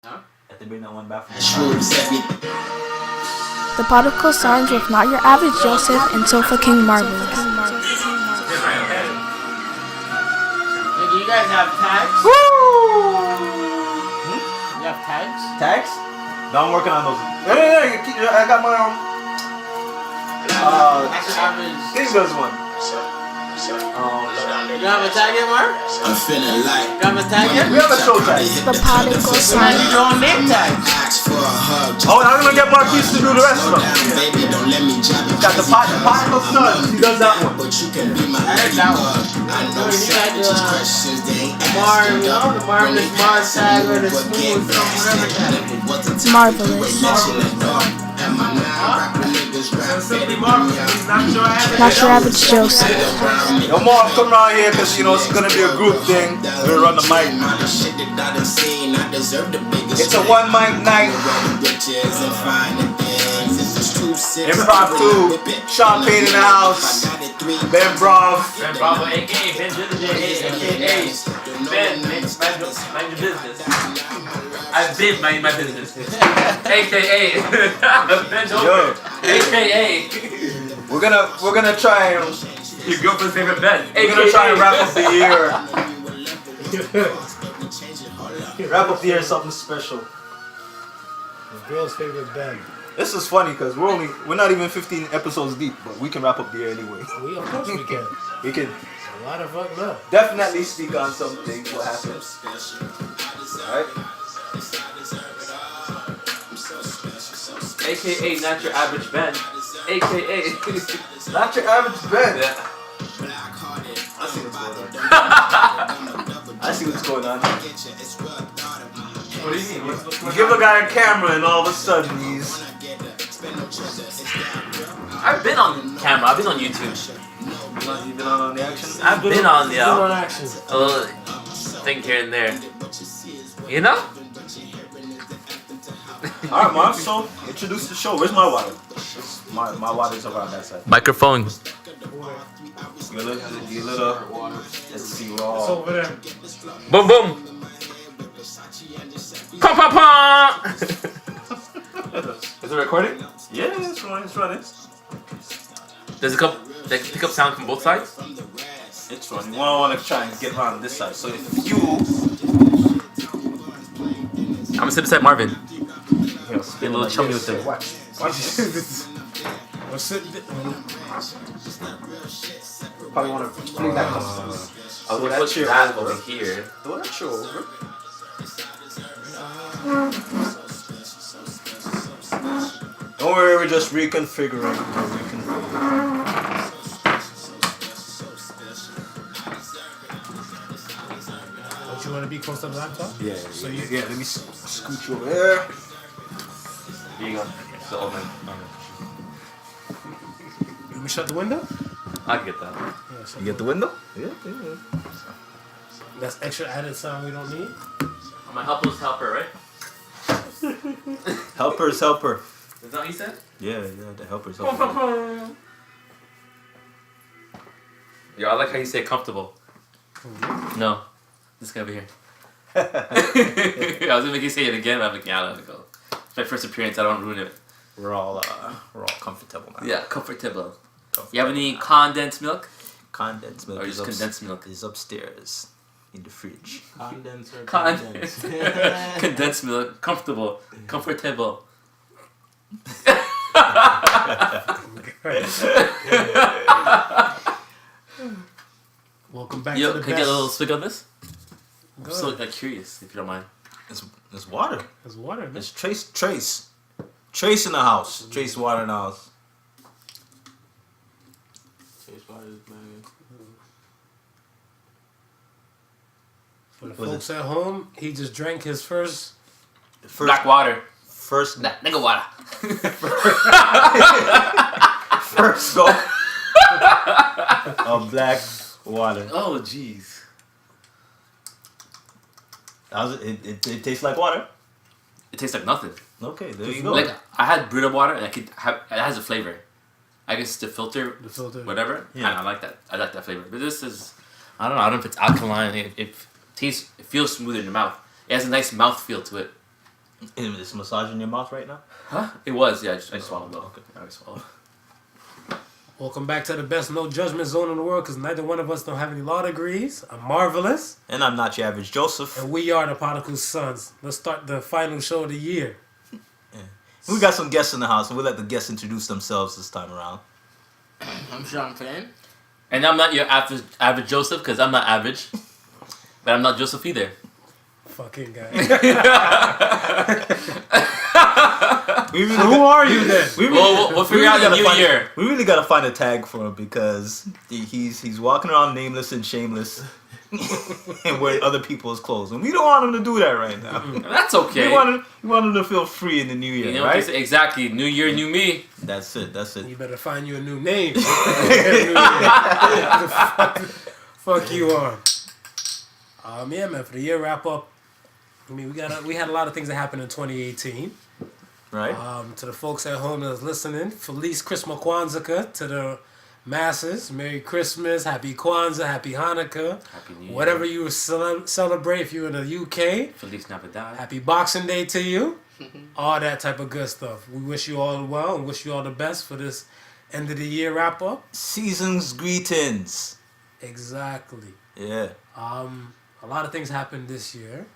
Huh? Have to bring that one back from The Podical signs with Not Your Average Joseph and Sofa King Marvelous. Do you guys have tags? Woo! You have tags? Tags? No, I'm working on those. I got my Thing does one. You have a tag yet, Mark? I'm feeling like You have a tag yet? We have a show tag. The Podical signs. You don't name tags. ask for a hug. Oh, I'm gonna get Marquise to do the rest of them. Baby, don't let me drop it. Got the Podical son. He does that one. But you can be my I heard that one. I know You got savages questions they ain't Marv, asking. you know, the Marvelous Mars tag or the smooth whatever tag. Marvelous. Not Your Average Joseph. No more come around here because, you know, it's going to be a group thing. We'll run the mic. It's a one mic night. Impromptu. Champagne in the house. Ben Brov. Ben Bravo, a.k.a. Ben a.k.a. Ben, mind your business. I've been minding my business. a.k.a. Ben Yo. a.k.a. We're gonna try and Your girlfriend's favorite Ben. we're gonna try and wrap up the year. Wrap up the year something special. The girl's favorite band. This is funny because we're not even 15 episodes deep, but we can wrap up the year anyway. Of course we can. We can A lot of fuck no. definitely speak on some things what happened. Alright? a.k.a. not your average Ben. a.k.a. Not your average Ben. Yeah. I see what's going on. What do you mean? What's You give a guy a camera and all of a sudden he's... I've been on camera. I've been on YouTube. You've been on the action? I've been on Been on the action. a little thing here and there. You know? Alright, Mark, so introduce the show. Where's my water? My water's around that side. Microphone. You little... Let's see what It's all... over there. Boom boom. Pum pum pum. Is it recording? Yeah, it's running. Does it pick up sound from both sides? It's running. We want to try and get around this side. So if you... I'm gonna sit beside Marvin. Here, Be a little chummy with him. Watch this. What's it? Probably want to bring that closer. I'll So put your that over here. Throw that chair over. Don't worry, we're just reconfiguring. Don't you want to be close to the laptop? Yeah, So let me scoot you over there. Here you go. So open. Let me shut the window. I get that. Yeah, You get the window? Yeah. That's extra added sound we don't need. I'm a helpless helper, right? Helper's helper. Is that what you said? Yeah, the helper's helper. Yo, I like how you say comfortable. No. This guy over here. I was gonna make you say it again, but I'm like, yeah, I'll let it go. It's my first appearance, I don't ruin it. We're all comfortable now. Yeah, comfortable. You have any condensed milk? Condensed milk Or just condensed milk? is upstairs in the fridge. Condenser. Condensed. Condensed milk. Comfortable. Comfortable. Welcome back Yo, to the can I best. get a little swig of this? I'm Go so ahead. curious, if you don't mind. It's water. There's water. Man. It's Trace in the house. Trace water in the house. For the folks at home, he just drank his first. Black water. First Nigga water. first go of black water. Oh, jeez. How's it? It tastes like water. It tastes like nothing. Okay, there you go. Like, I had Brita water and I could have, it has a flavor. I guess the filter, whatever. Yeah. I like that. I like that flavor. But this is, I don't know if it's alkaline. It feels smooth in your mouth. It has a nice mouth feel to it. Is massaging your mouth right now? Huh? It was, yeah. I just swallowed though. Okay. I swallowed. Welcome back to the best no judgment zone in the world, because neither one of us don't have any law degrees. I'm Marvelous. And I'm not your average Joseph. And we are the Podical Sons. Let's start the final show of the year. Yeah. We got some guests in the house, and we'll let the guests introduce themselves this time around. I'm Sean Fan. And I'm not your average Joseph, because I'm not average. But I'm not Joseph either. Fucking guy. Who are you then? We'll figure out the new year. We really gotta find a tag for him because he's walking around nameless and shameless and wearing other people's clothes, and we don't want him to do that right now. That's okay. We want him to feel free in the new year, You know right? what they say? Exactly. New year, new me. That's it. You better find you a new name. Fuck you on. Yeah, man. For the year wrap up, I mean, we had a lot of things that happened in 2018. Right. To the folks at home that's listening, Feliz Christmas Kwanzaa. To the masses, Merry Christmas, Happy Kwanzaa, Happy Hanukkah, Happy New Year. whatever you celebrate. If you're in the UK, Feliz Navidad. Happy Boxing Day to you. All that type of good stuff. We wish you all well and wish you all the best for this end of the year wrap up. Season's greetings. Exactly. Yeah. A lot of things happened this year.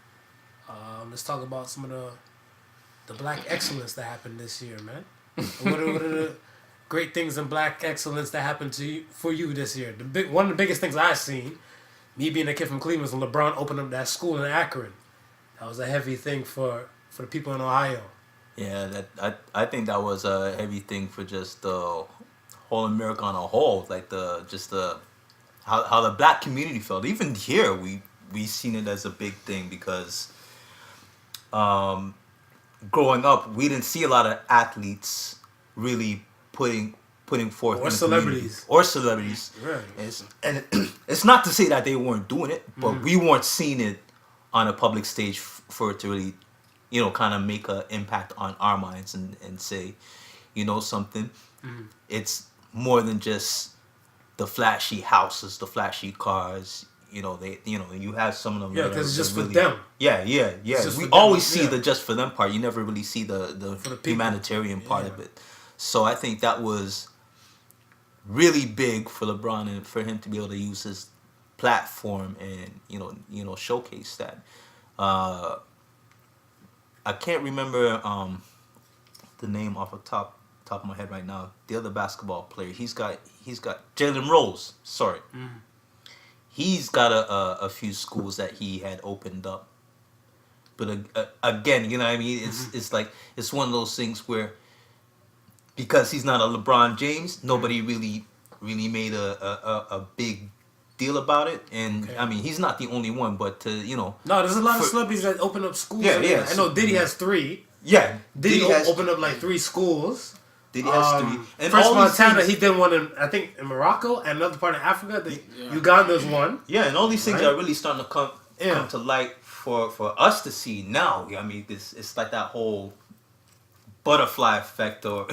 Let's talk about some of the black excellence that happened this year, man. What are the great things in black excellence that happened for you this year? One of the biggest things I've seen, me being a kid from Cleveland, was when LeBron opened up that school in Akron. That was a heavy thing for the people in Ohio. Yeah, I think that was a heavy thing for just the whole America on a whole, like how the black community felt. Even here, we seen it as a big thing because growing up, we didn't see a lot of athletes really putting forth or celebrities. Right. It's not to say that they weren't doing it, but we weren't seeing it on a public stage for it to really, kind of make an impact on our minds and say, something. It's more than just the flashy houses, the flashy cars. You have some of them. Yeah, because it's just for them. Yeah. We always see the just for them part. You never really see the humanitarian part of it. So I think that was really big for LeBron and for him to be able to use his platform and showcase that. I can't remember the name off the top of my head right now. The other basketball player, he's got Jalen Rose. Sorry. He's got a few schools that he had opened up, but again, you know what I mean. It's like it's one of those things where because he's not a LeBron James, nobody really made a big deal about it. And okay. I mean, he's not the only one, but no, there's a lot of celebrities that open up schools. Yeah. I know Diddy has 3. Yeah, Diddy opened up like 3 schools. Diddy has 3. And First Montana, he did one in Morocco and another part of Africa. Uganda's one. Yeah, and all these things are really starting to come to light for us to see now. I mean, it's like that whole butterfly effect or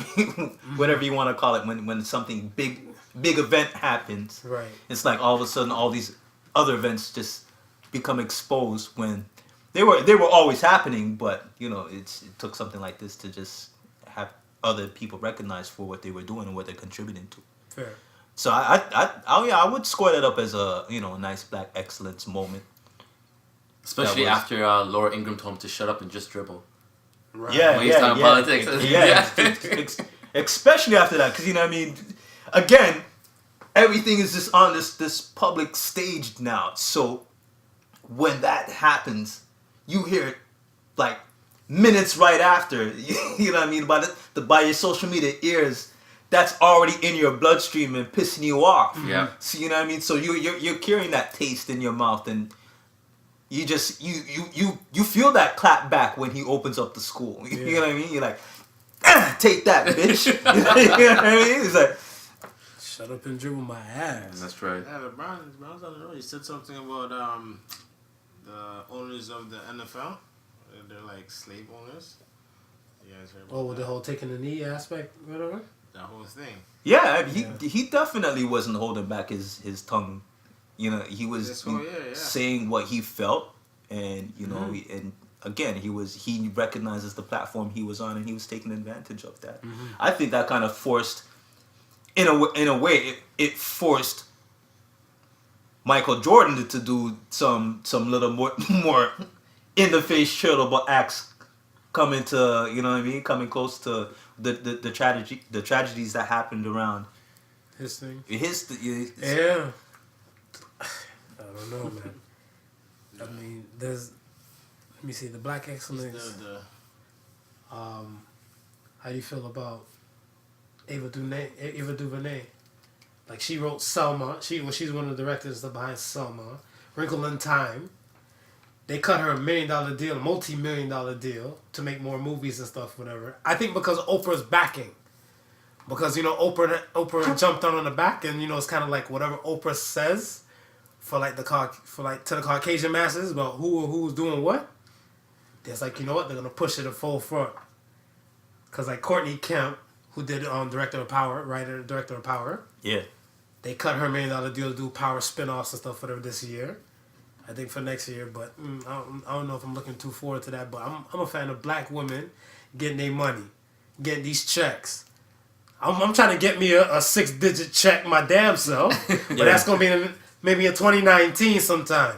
whatever you want to call it when something big event happens. Right. It's like all of a sudden all these other events just become exposed when they were always happening, but it took something like this to just have other people recognized for what they were doing and what they're contributing to. Fair. So I would score that up as a a nice black excellence moment. Especially after Laura Ingraham told him to shut up and just dribble. Right. When he's talking politics. Yeah. Especially after that, because again, everything is just on this public stage now. So when that happens, you hear it like minutes right after. You know what I mean? By your social media ears, that's already in your bloodstream and pissing you off. Yeah. So you know what I mean? So you're carrying that taste in your mouth, and you just you feel that clap back when he opens up the school. Yeah. You know what I mean? You're like, take that, bitch. You know what I mean? It's like, shut up and dribble my ass. That's right. Yeah, LeBron's I don't know. He said something about the owners of the NFL. They're like slave owners. You guys heard about with the whole taking the knee aspect, whatever. that whole thing. yeah, he definitely wasn't holding back his tongue. He was saying what he felt, and and again, he recognizes the platform he was on, and he was taking advantage of that. I think that kind of forced, in a way, it forced Michael Jordan to do some little more in the face charitable acts, coming to, you know what I mean, coming close to the tragedies that happened around His thing. Yeah. I don't know, man. I mean, let me see, the Black Excellence. How do you feel about Ava DuVernay? Like, she wrote Selma. She's one of the directors behind Selma. Wrinkle in Time. They cut her $1 million deal, multi-million-dollar deal, to make more movies and stuff, whatever. I think because Oprah's backing. Because, you know, Oprah jumped on the back, and, you know, it's kind of like whatever Oprah says to the Caucasian masses about who's doing what. It's like, you know what, they're gonna push it to full front. Cause like Courtney Kemp, who did Director of Power. Yeah. They cut her $1 million deal to do Power spinoffs and stuff whatever this year. I think for next year, but I don't know if I'm looking too forward to that. But I'm a fan of black women getting their money, getting these checks. I'm trying to get me a 6-digit check my damn self, but that's gonna be maybe in 2019 sometime.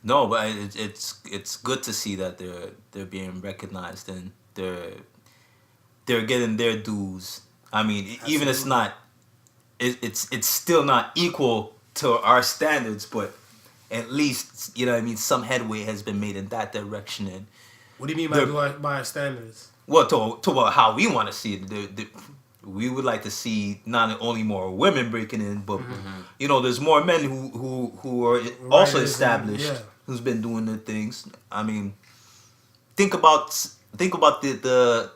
No, but it's good to see that they're being recognized, and they're getting their dues. I mean, Absolutely. even it's still not equal to our standards, but at least, you know what I mean, some headway has been made in that direction. And what do you mean by our standards? Well, to how we want to see it. We would like to see not only more women breaking in, but you know, there's more men who are also established, who's been doing their things. I mean, think about the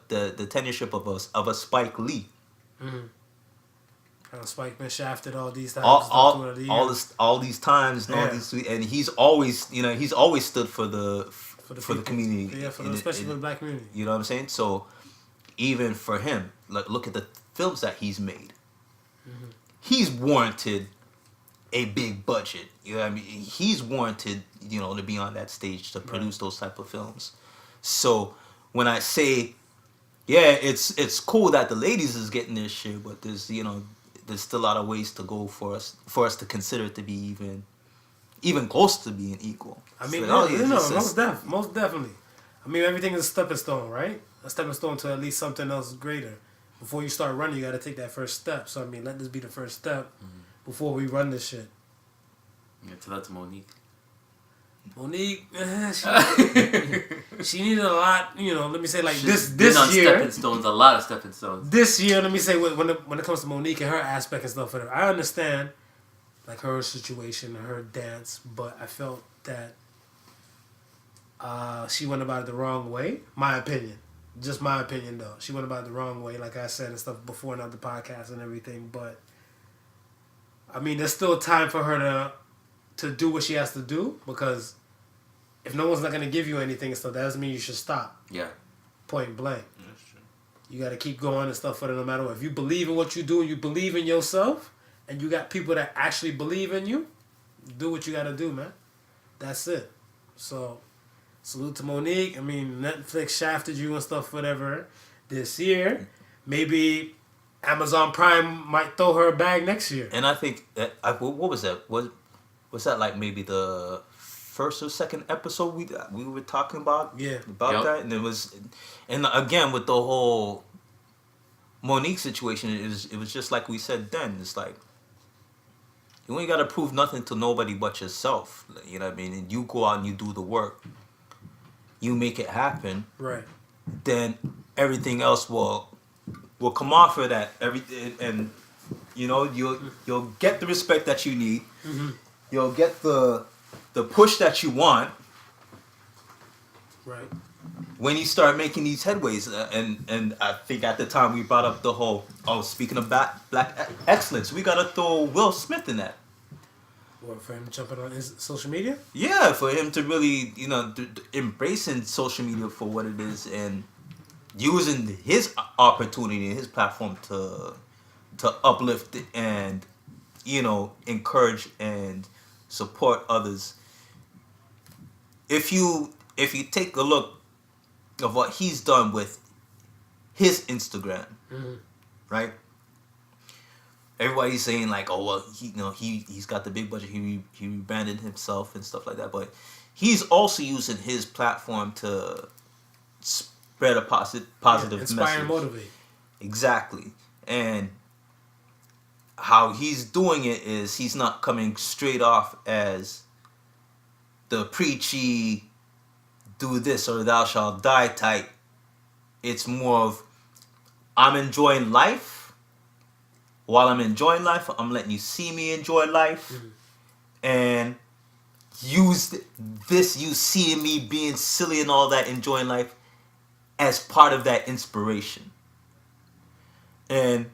tenureship of a Spike Lee. Spike been shafted all these times. All these times, and he's always stood for the community. Yeah, especially for the black community. You know what I'm saying? So even for him, like, look at the films that he's made. He's warranted a big budget. You know what I mean? He's warranted, you know, to be on that stage to produce those type of films. So when I say, yeah, it's cool that the ladies is getting their share, but there's still a lot of ways to go for us to consider it to be even close to being equal. I mean, so, most definitely. I mean, everything is a stepping stone, right? A stepping stone to at least something else greater. Before you start running, you got to take that first step. So, I mean, let this be the first step before we run this shit. Yeah, tell that to Monique. Monique, she needed a lot, you know, let me say like She's this been on year. stepping stones, a lot of stepping stones. This year, let me say, when it comes to Monique and her aspect and stuff, whatever, I understand, like, her situation and her dance, but I felt that she went about it the wrong way. My opinion. Just my opinion, though. She went about it the wrong way, like I said and stuff before in other podcasts and everything, but I mean, there's still time for her to do what she has to do, because if no one's not going to give you anything and stuff, that doesn't mean you should stop. Yeah. Point blank. That's true. You got to keep going and stuff for it no matter what. If you believe in what you do, you believe in yourself, and you got people that actually believe in you, do what you got to do, man. That's it. So, salute to Monique. I mean, Netflix shafted you and stuff, whatever, this year. Maybe Amazon Prime might throw her a bag next year. And I think that what was that? Was that like maybe the first or second episode we were talking about? Yeah. About that, and it was, and again with the whole Monique situation, it was just like we said then. It's like, you ain't got to prove nothing to nobody but yourself. You know what I mean? And you go out and you do the work. You make it happen. Right. Then everything else will come off of that. Everything, and you know, you'll get the respect that you need. You'll get the push that you want. Right. When you start making these headways, and I think at the time we brought up the whole, speaking of black excellence, we gotta throw Will Smith in that. What, for him jumping on his social media? Yeah, for him to really, you know, embracing social media for what it is and using his opportunity and his platform to uplift and, you know, encourage and support others. If you take a look of what he's done with his Instagram, right? Everybody's saying like, oh well, he's got the big budget. He rebranded himself and stuff like that, but he's also using his platform to spread a positive inspire message. and motivate. Exactly, and how he's doing it is he's not coming straight off as the preachy, do this or thou shalt die type. It's more of, I'm enjoying life. While I'm enjoying life, I'm letting you see me enjoy life. And use this, you seeing me being silly and all that, enjoying life, as part of that inspiration. And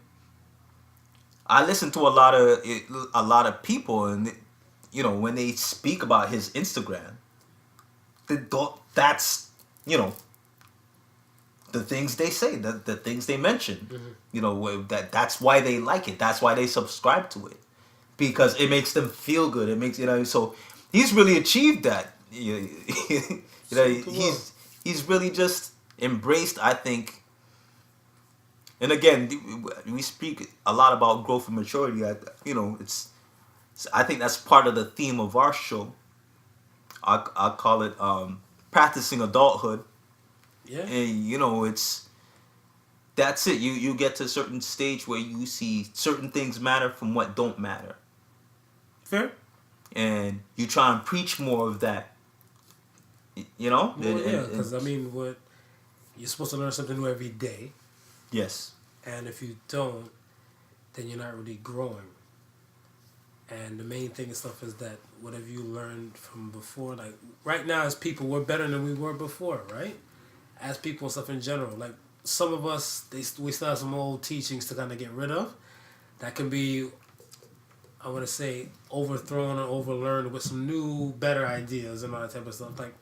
I listen to a lot of people, and when they speak about his Instagram, that's the things they say, the things they mention. That's why they like it. That's why they subscribe to it, because it makes them feel good. It makes so he's really achieved that. He's really just embraced, I think. And again, we speak a lot about growth and maturity. I think that's part of the theme of our show. I call it practicing adulthood. Yeah. And that's it. You get to a certain stage where you see certain things matter from what don't matter. Fair. And you try and preach more of that. Well, because what you're supposed to learn something new every day. Yes. And if you don't, then you're not really growing. And the main thing and stuff is that whatever you learned from before, like right now as people, we're better than we were before, right? As people and stuff in general. Like some of us, we still have some old teachings to kind of get rid of. That can be, I want to say, overthrown or overlearned with some new, better ideas and all that type of stuff. Like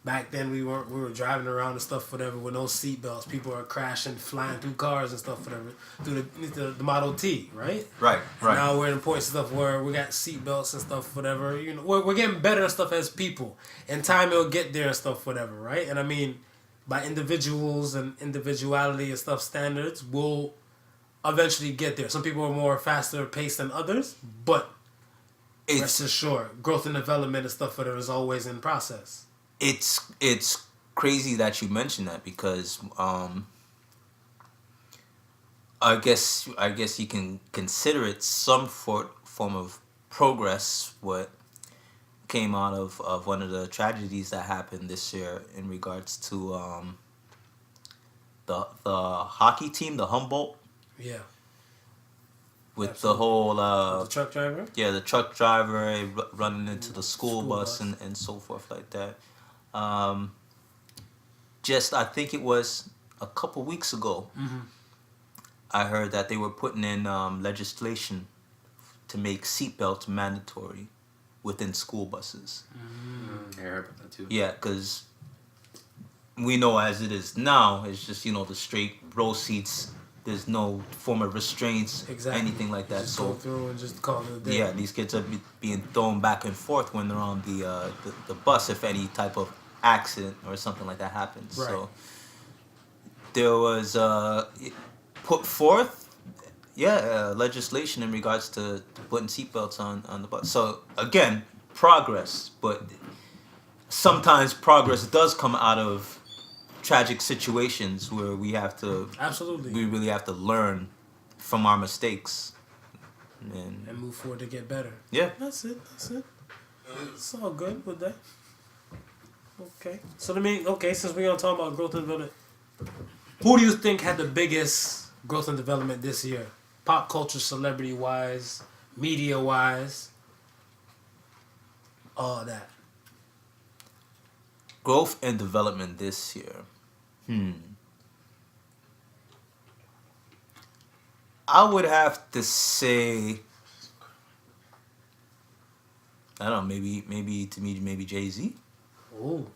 back then we were driving around and stuff, whatever, with no seatbelts. People are crashing, flying through cars and stuff, whatever, through the Model T, right? Right. And now we're in the point of stuff where we got seatbelts and stuff, whatever. We're getting better and stuff as people. In time, it'll get there and stuff, whatever, right? And by individuals and individuality and stuff standards, we'll eventually get there. Some people are more faster paced than others, but rest assured, growth and development and stuff, whatever, is always in process. It's crazy that you mentioned that, because I guess you can consider it some form of progress. What came out of one of the tragedies that happened this year in regards to the hockey team, the Humboldt. Yeah. With Absolutely. the whole the truck driver. Yeah, the truck driver running into the school bus and so forth like that. Just I think it was a couple weeks ago. Mm-hmm. I heard that they were putting in legislation to make seatbelts mandatory within school buses. I heard about that too. Yeah, because we know as it is now, it's just the straight row seats. There's no form of restraints, anything like that. Just so go through and just call it a day. Yeah, these kids are being thrown back and forth when they're on the bus if any type of accident or something like that happens. Right. So there was put forth legislation in regards to putting seatbelts on the bus. So again, progress, but sometimes progress does come out of tragic situations where we really have to learn from our mistakes and move forward to get better. Yeah. That's it. It's all good with that. Okay. So since we're gonna talk about growth and development, who do you think had the biggest growth and development this year? Pop culture, celebrity wise, media wise, all that. Growth and development this year. I would have to say, I don't know, maybe Jay-Z. Ooh,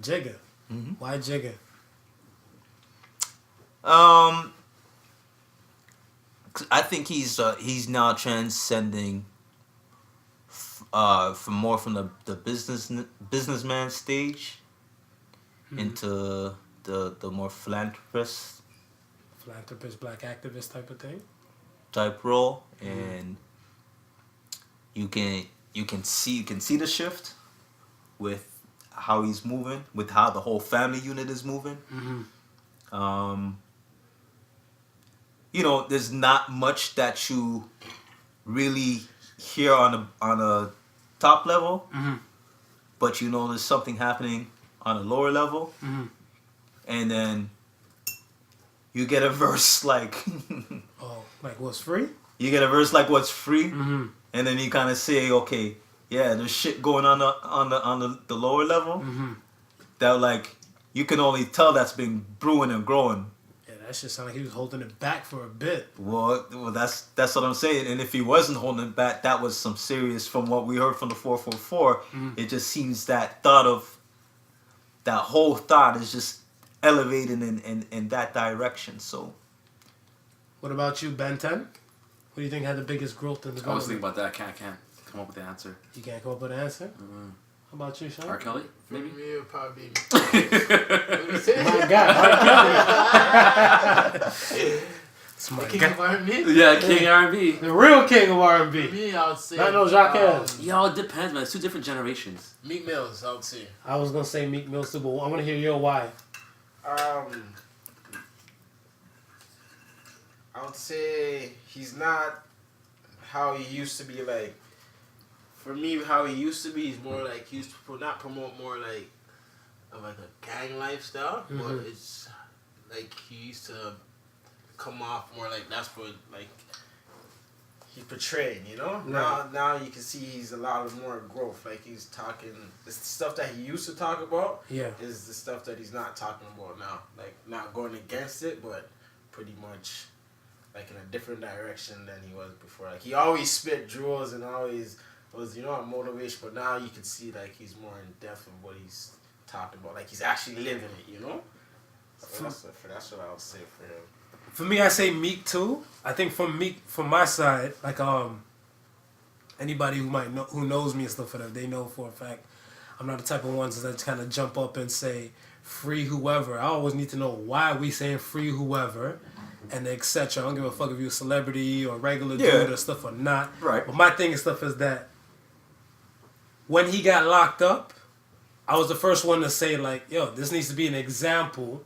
Jigga. Mm-hmm. Why Jigga? I think he's now transcending from the businessman stage into the more philanthropist black activist type of thing. type role, and you can see the shift with how he's moving, with how the whole family unit is moving. You know, there's not much that you really hear on a top level, but you know there's something happening on a lower level, and then you get a verse like Oh, like what's free? you get a verse like what's free, and then you kind of say, okay, yeah, there's shit going on the lower level that like you can only tell that's been brewing and growing. Yeah, that shit sounded like he was holding it back for a bit. Well, that's what I'm saying. And if he wasn't holding it back, that was some serious. From what we heard from the 444, it just seems that whole thought is just elevating in that direction. So, What about you, Ben 10? Who do you think had the biggest growth in I was development? thinking about that. I can't come up with the answer. You can't come up with an answer? How about you, Sean? R. Kelly, maybe. Me, it would probably be. What you say? My God, it's my King God. of R&B? Yeah, King R&B. The real king of R&B. Me, I would say. Not no Jacques. Yo, it depends, man. It's two different generations. Meek Mills, I would say. I was gonna say Meek Mill too, but I want to hear your why. I would say he's not how he used to be. Like, for me, how he used to be, he's more like he used to not promote more like of like a gang lifestyle, but it's like he used to come off more like that's what like he portrayed, you know. Right. Now you can see he's a lot of more growth. Like he's talking the stuff that he used to talk about. Yeah. Is the stuff that he's not talking about now. Like not going against it, but pretty much like in a different direction than he was before. Like he always spit jewels and always was, you know, a motivation, but now you can see like he's more in depth of what he's talking about. Like he's actually living it, you know? So that's what I would say for him. For me, I say Meek too. I think from my side, like anybody who knows me and stuff like that, they know for a fact I'm not the type of ones that kind of jump up and say free whoever. I always need to know why we saying free whoever, and etc. I don't give a fuck if you're a celebrity or regular dude or stuff or not. Right. But my thing and stuff is that when he got locked up, I was the first one to say like, yo, this needs to be an example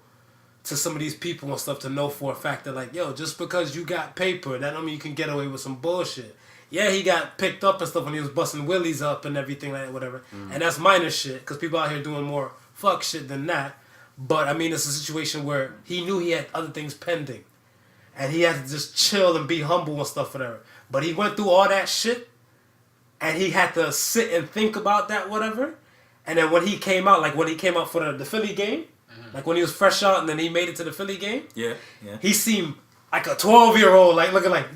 to some of these people and stuff to know for a fact that like, yo, just because you got paper, that don't mean you can get away with some bullshit. Yeah, he got picked up and stuff when he was busting willies up and everything like that, whatever. And that's minor shit, because people out here doing more fuck shit than that. But, I mean, it's a situation where he knew he had other things pending. And he had to just chill and be humble and stuff, whatever. But he went through all that shit, and he had to sit and think about that, whatever. And then when he came out, like when he came out for the Philly game, like when he was fresh out and then he made it to the Philly game, he seemed like a 12-year-old, like looking like,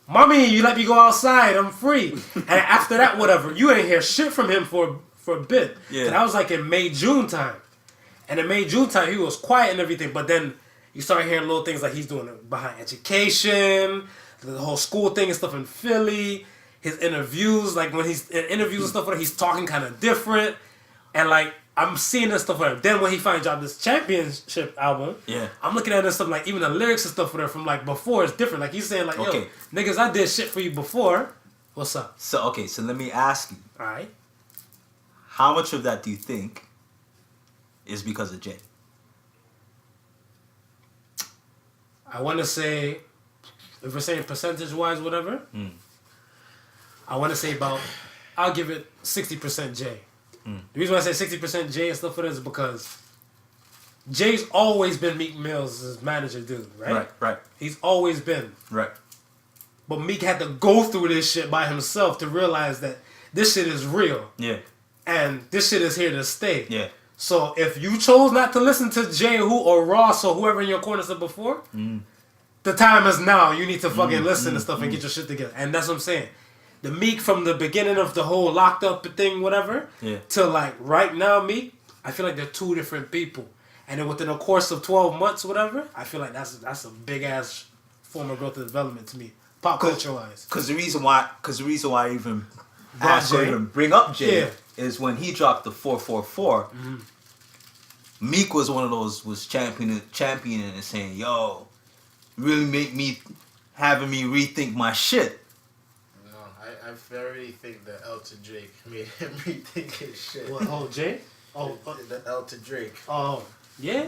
Mommy, you let me go outside, I'm free. And after that, whatever, you ain't hear shit from him for a bit. Yeah. And I was like in May, June time. And in May, June time, he was quiet and everything, but then you start hearing little things like he's doing it behind education, the whole school thing and stuff in Philly, his interviews, like when he's in interviews and stuff, he's talking kind of different. And like, I'm seeing this stuff whatever. Then when he finally dropped this championship album, I'm looking at this stuff like even the lyrics and stuff whatever from like before is different. Like he's saying like, yo, niggas, I did shit for you before. What's up? So let me ask you. Alright. How much of that do you think is because of Jay? I want to say, if we're saying percentage-wise, whatever, I want to say I'll give it 60% Jay. The reason why I say 60% Jay and stuff for this is because Jay's always been Meek Mill's manager dude, right? Right. He's always been. Right. But Meek had to go through this shit by himself to realize that this shit is real. Yeah. And this shit is here to stay. Yeah. So if you chose not to listen to Jay or Ross or whoever in your corner said before, the time is now. You need to fucking listen to stuff and get your shit together. And that's what I'm saying. The Meek from the beginning of the whole locked up thing, whatever, to like right now, Meek, I feel like they're two different people. And then within a course of 12 months, whatever, I feel like that's a big ass form of growth and development to me, pop culture wise. Because the reason why I even asked or even bring up Jay is when he dropped the 444. Meek was one of those was championing and saying, "Yo, really having me rethink my shit." No, I very think that L to Drake made him rethink his shit. What? Oh, Jay? Oh, The L to Drake. oh, yeah.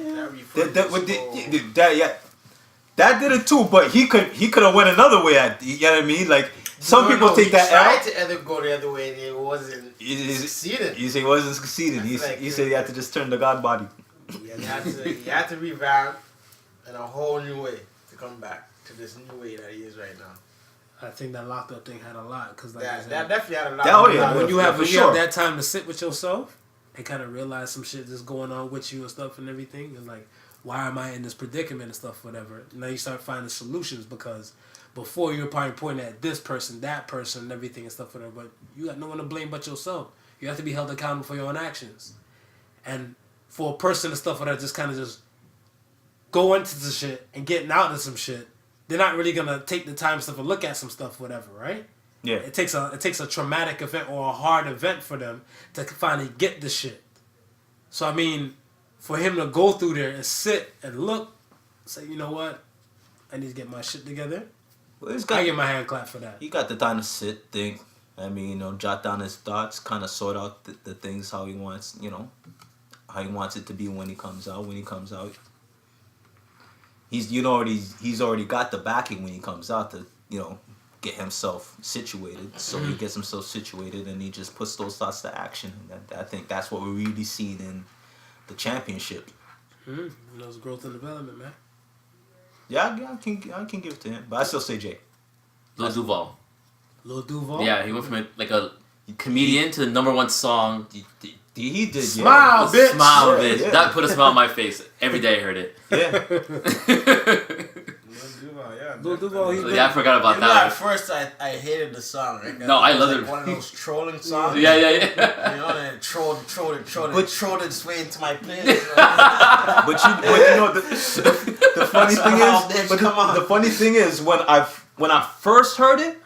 That did it too, but he could have went another way at, you know what I mean? Like some people take that tried out. to either go the other way and it wasn't succeeding. You say he wasn't succeeding. He said he had to just turn the God body. Yeah, he had to revamp in a whole new way to come back to this new way that he is right now. I think that locked up thing had a lot because like That definitely had a lot. Oh, yeah. when you have sure. that time to sit with yourself and kind of realize some shit that's going on with you and stuff and everything, and like, why am I in this predicament and stuff, whatever. Now you start finding solutions because before you were probably pointing at this person, that person, and everything and stuff, whatever. But you got no one to blame but yourself. You have to be held accountable for your own actions. And for a person and stuff, whatever, just kind of just go into the shit and getting out of some shit, they're not really gonna take the time and stuff and look at some stuff, whatever, right? Yeah. It takes a traumatic event or a hard event for them to finally get the shit. So I mean, for him to go through there and sit and look, say, you know what, I need to get my shit together. Well, I get my hand clap for that. He got the time to sit, think. I mean, you know, jot down his thoughts, kind of sort out the things how he wants, you know, how he wants it to be when he comes out. When he comes out, he's already got the backing when he comes out to, you know, get himself situated. So he gets himself situated and he just puts those thoughts to action. And I think that's what we're really seeing in the championship. Those growth and development, man. Yeah, I can give it to him, but I still say Jay. Lil Duval. Lil Duval? Yeah, he went from a comedian to the number 1 song. He did. Smile, yeah. bitch. Smile, bitch. Yeah. That put a smile on my face every day I heard it. Yeah. Lil Duval, So, yeah, I forgot about At that. first, I hated the song. Right? No, I loved like it. One of those trolling songs. Yeah. You know, and it trolled its way into my playlist. But you know the funny thing is, the funny thing is when I first heard it,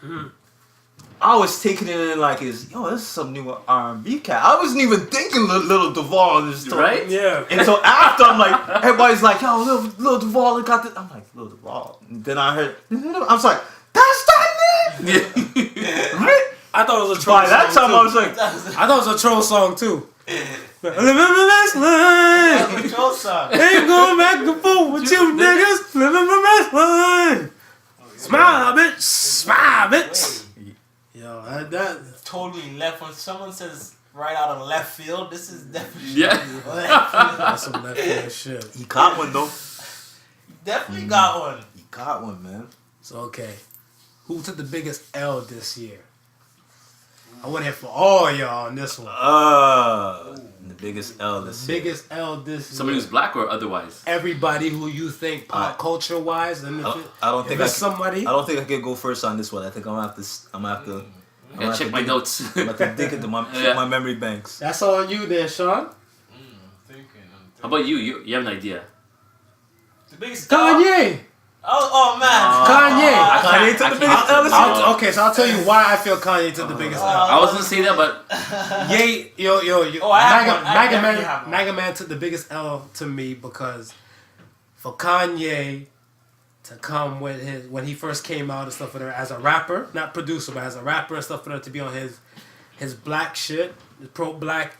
I was taking it in like this is some new R&B cat. I wasn't even thinking Little Duval and just Right? Yeah. And so after I'm like, everybody's like, yo, Little Duval got this. I'm like, Little Duval. And then I heard, I was like, that's that nigga. Right? I thought it was a troll By song that time too. I was like, I thought it was a troll song too. Living my best life. Troll song. Ain't going back and forth with you niggas. Living my best life. Smile, bitch. Smile, bitch. Yo, that Totally left. When someone says right out of left field, this is definitely Yeah. left field. that's some left field shit. he caught one though. Definitely got one. He caught one, man. So okay, who took the biggest L this year? I want to hear from all y'all on this one. The biggest L this year. Biggest L this Somebody year. who's black or otherwise. Everybody who you think pop culture wise, and I don't think it's somebody. I don't think I can go first on this one. I think I'm gonna have to. I gotta check my notes. I'm about to dig into my memory banks. That's all you there, Sean. How about you? You have an idea. The biggest Kanye. Oh man. Kanye. Kanye took the biggest L this year. Okay, so I'll tell you why I feel Kanye took the biggest L. I was gonna say that, but Yay, yo. I have one. I definitely have one. MAGA Man took the biggest L to me because for Kanye to come with when he first came out and stuff with her as a rapper, not producer, but as a rapper and stuff for her to be on his black shit, the pro-black,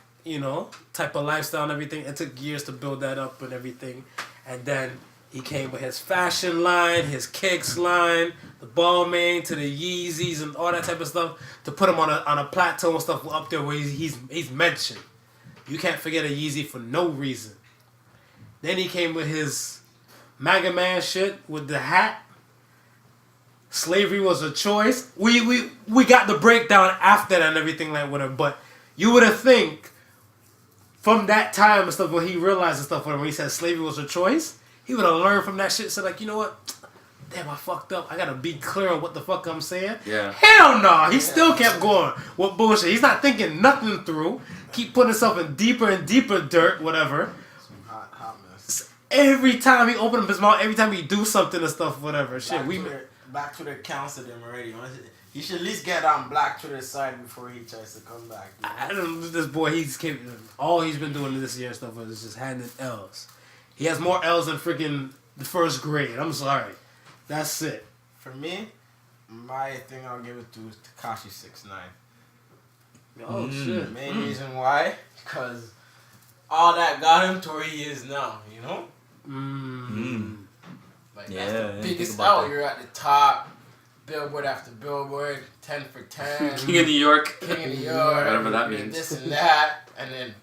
type of lifestyle and everything. It took years to build that up and everything. And then he came with his fashion line, his kicks line, the Balmain to the Yeezys and all that type of stuff to put him on a plateau and stuff up there where he's mentioned. You can't forget a Yeezy for no reason. Then he came with his MAGA Man shit with the hat. Slavery was a choice. We got the breakdown after that and everything like whatever. But you would have think from that time and stuff when he realized and stuff when he said slavery was a choice, he would have learned from that shit. Said like, you know what? Damn, I fucked up. I gotta be clear on what the fuck I'm saying. Yeah. Hell no. He still kept going with bullshit. He's not thinking nothing through. Keep putting himself in deeper and deeper dirt, whatever. Hot mess. Every time he open up his mouth, every time he do something and stuff, whatever. Shit, Back to their counsel them already. He should at least get on Black Twitter side before he tries to come back. You know? I don't know, this boy, all he's been doing this year and stuff is just handing L's. He has more L's than freaking the first grade. I'm sorry. That's it. For me, my thing I'll give it to is Tekashi 6ix9ine. Oh, shit. The main reason why, because all that got him to where he is now, you know? Like, Yeah, that's I the didn't biggest think about out. that. You're at the top, billboard after billboard, 10 for 10. King of New York. King of New York. Whatever that and means. This and that. And then,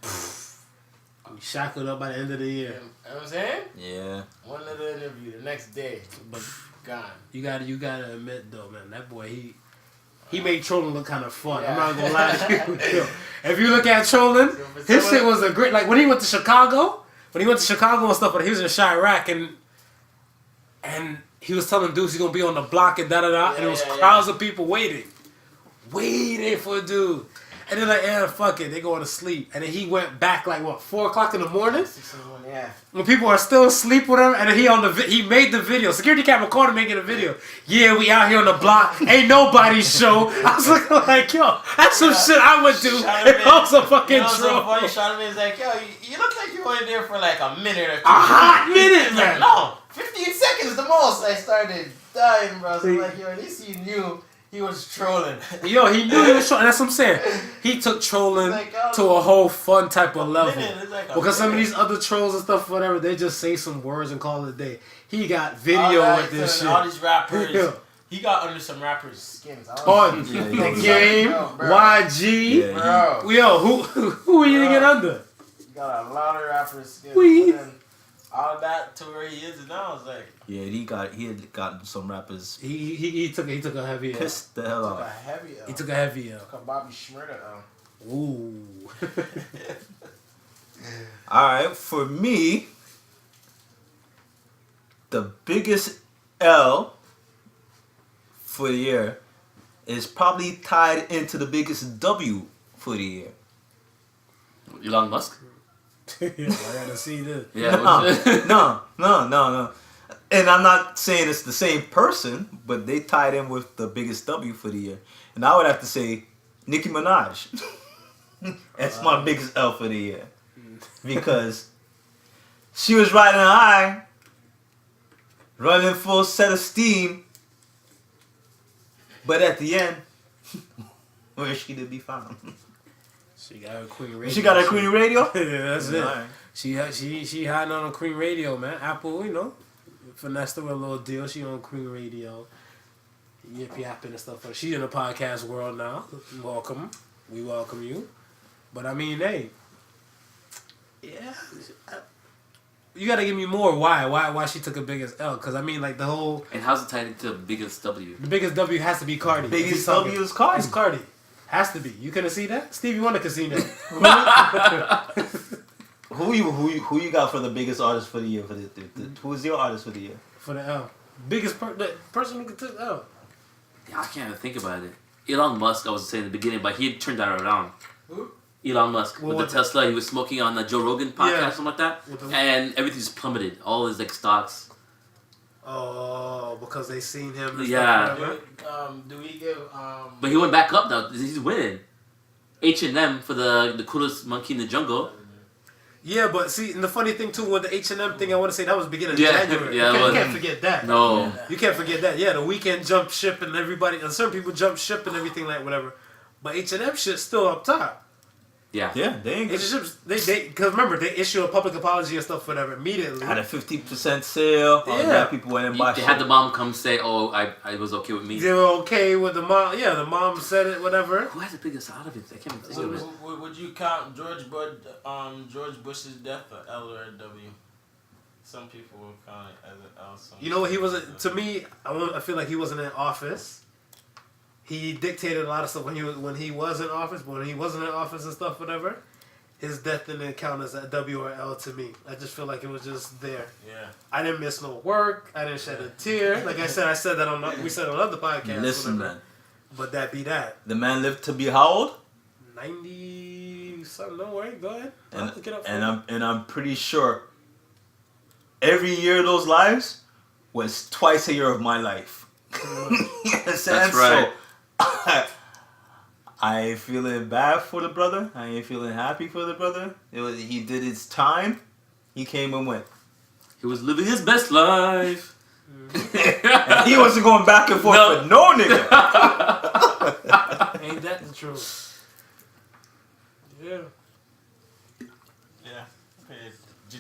He shackled up by the end of the year. you know what I'm saying? Yeah. One little interview, the next day, But gone. you gotta admit though, man, that boy he made trolling look kind of fun. Yeah. I'm not gonna lie to you. Yo, if you look at trolling, his shit was a great. Like when he went to Chicago and stuff, but he was in Chirac and he was telling dudes he's gonna be on the block and da da da, and it was crowds of people waiting for a dude. And they're like, yeah, fuck it, they going to sleep. And then he went back like what, 4 o'clock in the morning? 6 in the morning, yeah. When people are still asleep with him, and then he made the video. Security camera caught him making a video. Yeah, we out here on the block. Ain't nobody's show. I was looking like, yo, that's some shit I would do if I was a fucking You know what's so troll. funny? Charlamagne's like, yo, you look like you only there for like a minute or two. A hot minute, He's like, man. no, 15 seconds the most. I started dying, bro. So I'm like, yo, at least you knew he was trolling. Yo, he knew he was trolling. That's what I'm saying. He took trolling Like, oh, to a whole fun type of level. minute, it's like a Because some of minute. these other trolls and stuff, whatever, they just say some words and call it a day. He got video All with this shit. All these rappers. Yeah. He got under some rappers' skins. On Yeah, the yeah. game, Yo, bro. YG. Yeah. Bro, Yo, who are you gonna get under? he got a lot of rappers' skins. We- And then all of that to where he is now is like, Yeah, he had gotten some rappers He took a heavy L. pissed the hell took a off. heavy L. He took a heavy L. Took a Bobby Schmurda L. Ooh. Alright, for me, the biggest L for the year is probably tied into the biggest W for the year. Elon Musk. I gotta see this. Yeah. No. And I'm not saying it's the same person, but they tied in with the biggest W for the year. And I would have to say Nicki Minaj. That's my biggest L for the year. Because she was riding high, running full set of steam, but at the end, where is she to be found? She got her Queen Radio. She got her Queen Radio? Yeah, that's it. Alright. She hiding on a Queen Radio, man. Apple, you know, finessed her with a little deal. She on Queen Radio. Yip yapping and stuff. She's in the podcast world now. Welcome. We welcome you. But I mean, hey, yeah, you gotta give me more. Why she took a biggest L? Because I mean, like the whole And how's it tied into the biggest W? the biggest W has to be Cardi. Biggest If he's talking- W is Cardi. It's Cardi. Has to be. You couldn't see that? Stevie Wonder could see that. Who you got for the biggest artist for the year? Who's your artist for the year? For the L. Biggest the person who could take L. Yeah, I can't even think about it. Elon Musk, I was saying in the beginning, but he had turned that around. Who? Elon Musk Well, with what- the Tesla, he was smoking on the Joe Rogan podcast, Yeah. something like that, With the- and everything's plummeted. All his like stocks. Oh, because they seen him. And Yeah. Stuff, whatever. Do we give But he went back up now. He's winning. H&M for the coolest monkey in the jungle. Yeah, but see, and the funny thing too, with the H&M thing, I want to say that was beginning of Yeah, January. yeah, it you was. can't forget that. No. You can't forget that. Yeah, the weekend jump ship and everybody, and certain people jump ship and everything like whatever. But H&M shit's still up top. Yeah. Yeah, they ain't good. H&M, because remember, they issue a public apology and stuff, whatever, immediately. Had a 50% sale. All Yeah. that people went and bought They shit. had the mom come say, "Oh, I was okay with me." They were okay with the mom. Yeah, the mom said it, whatever. Who has the biggest out of it? I can't even think So of it. would you count George Bush's death a L or a W? Some people will count it as an L. Some You know what? He wasn't. To me, I feel like he wasn't in office. He dictated a lot of stuff when he was in office, but when he wasn't in office and stuff, whatever, his death didn't count as a W or L to me. I just feel like it was just there. Yeah. I didn't miss no work. I didn't shed a tear. Like I said that we said on other podcasts. Listen, whatever. man. But that be that. The man lived to be how old? 90 something. Don't worry. Go ahead. I'll look it up for you. And I'm pretty sure every year of those lives was twice a year of my life. You understand? That's right. So I ain't feeling bad for the brother. I ain't feeling happy for the brother. He did his time. He came and went. He was living his best life. And he wasn't going back and forth with no nigga. Ain't that the truth? Yeah. Yeah. Okay.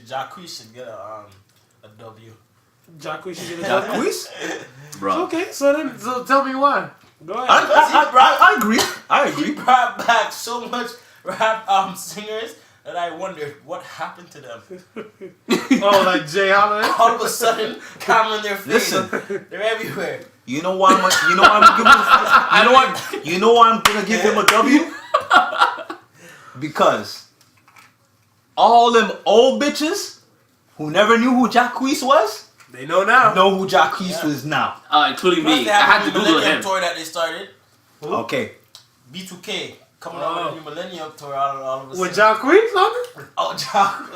Jacques should get a W. Jacques should get a W. Jacquees? Bro. Okay, so tell me why. Go ahead. I agree. I He agree. brought back so much rap singers that I wondered what happened to them. Oh, like Jay Holiday? All of a sudden, camera in their face. Listen. They're everywhere. You know why I'm gonna give him a W? Because all them old bitches who never knew who Jacquees was They know now. know who Jacquees is now. Including Plus, me. they I have had a to new Google Millennium him. tour that they started. Okay. B2K coming out with a new Millennium tour all of a With sudden. Jacques on it? Oh, Jacques.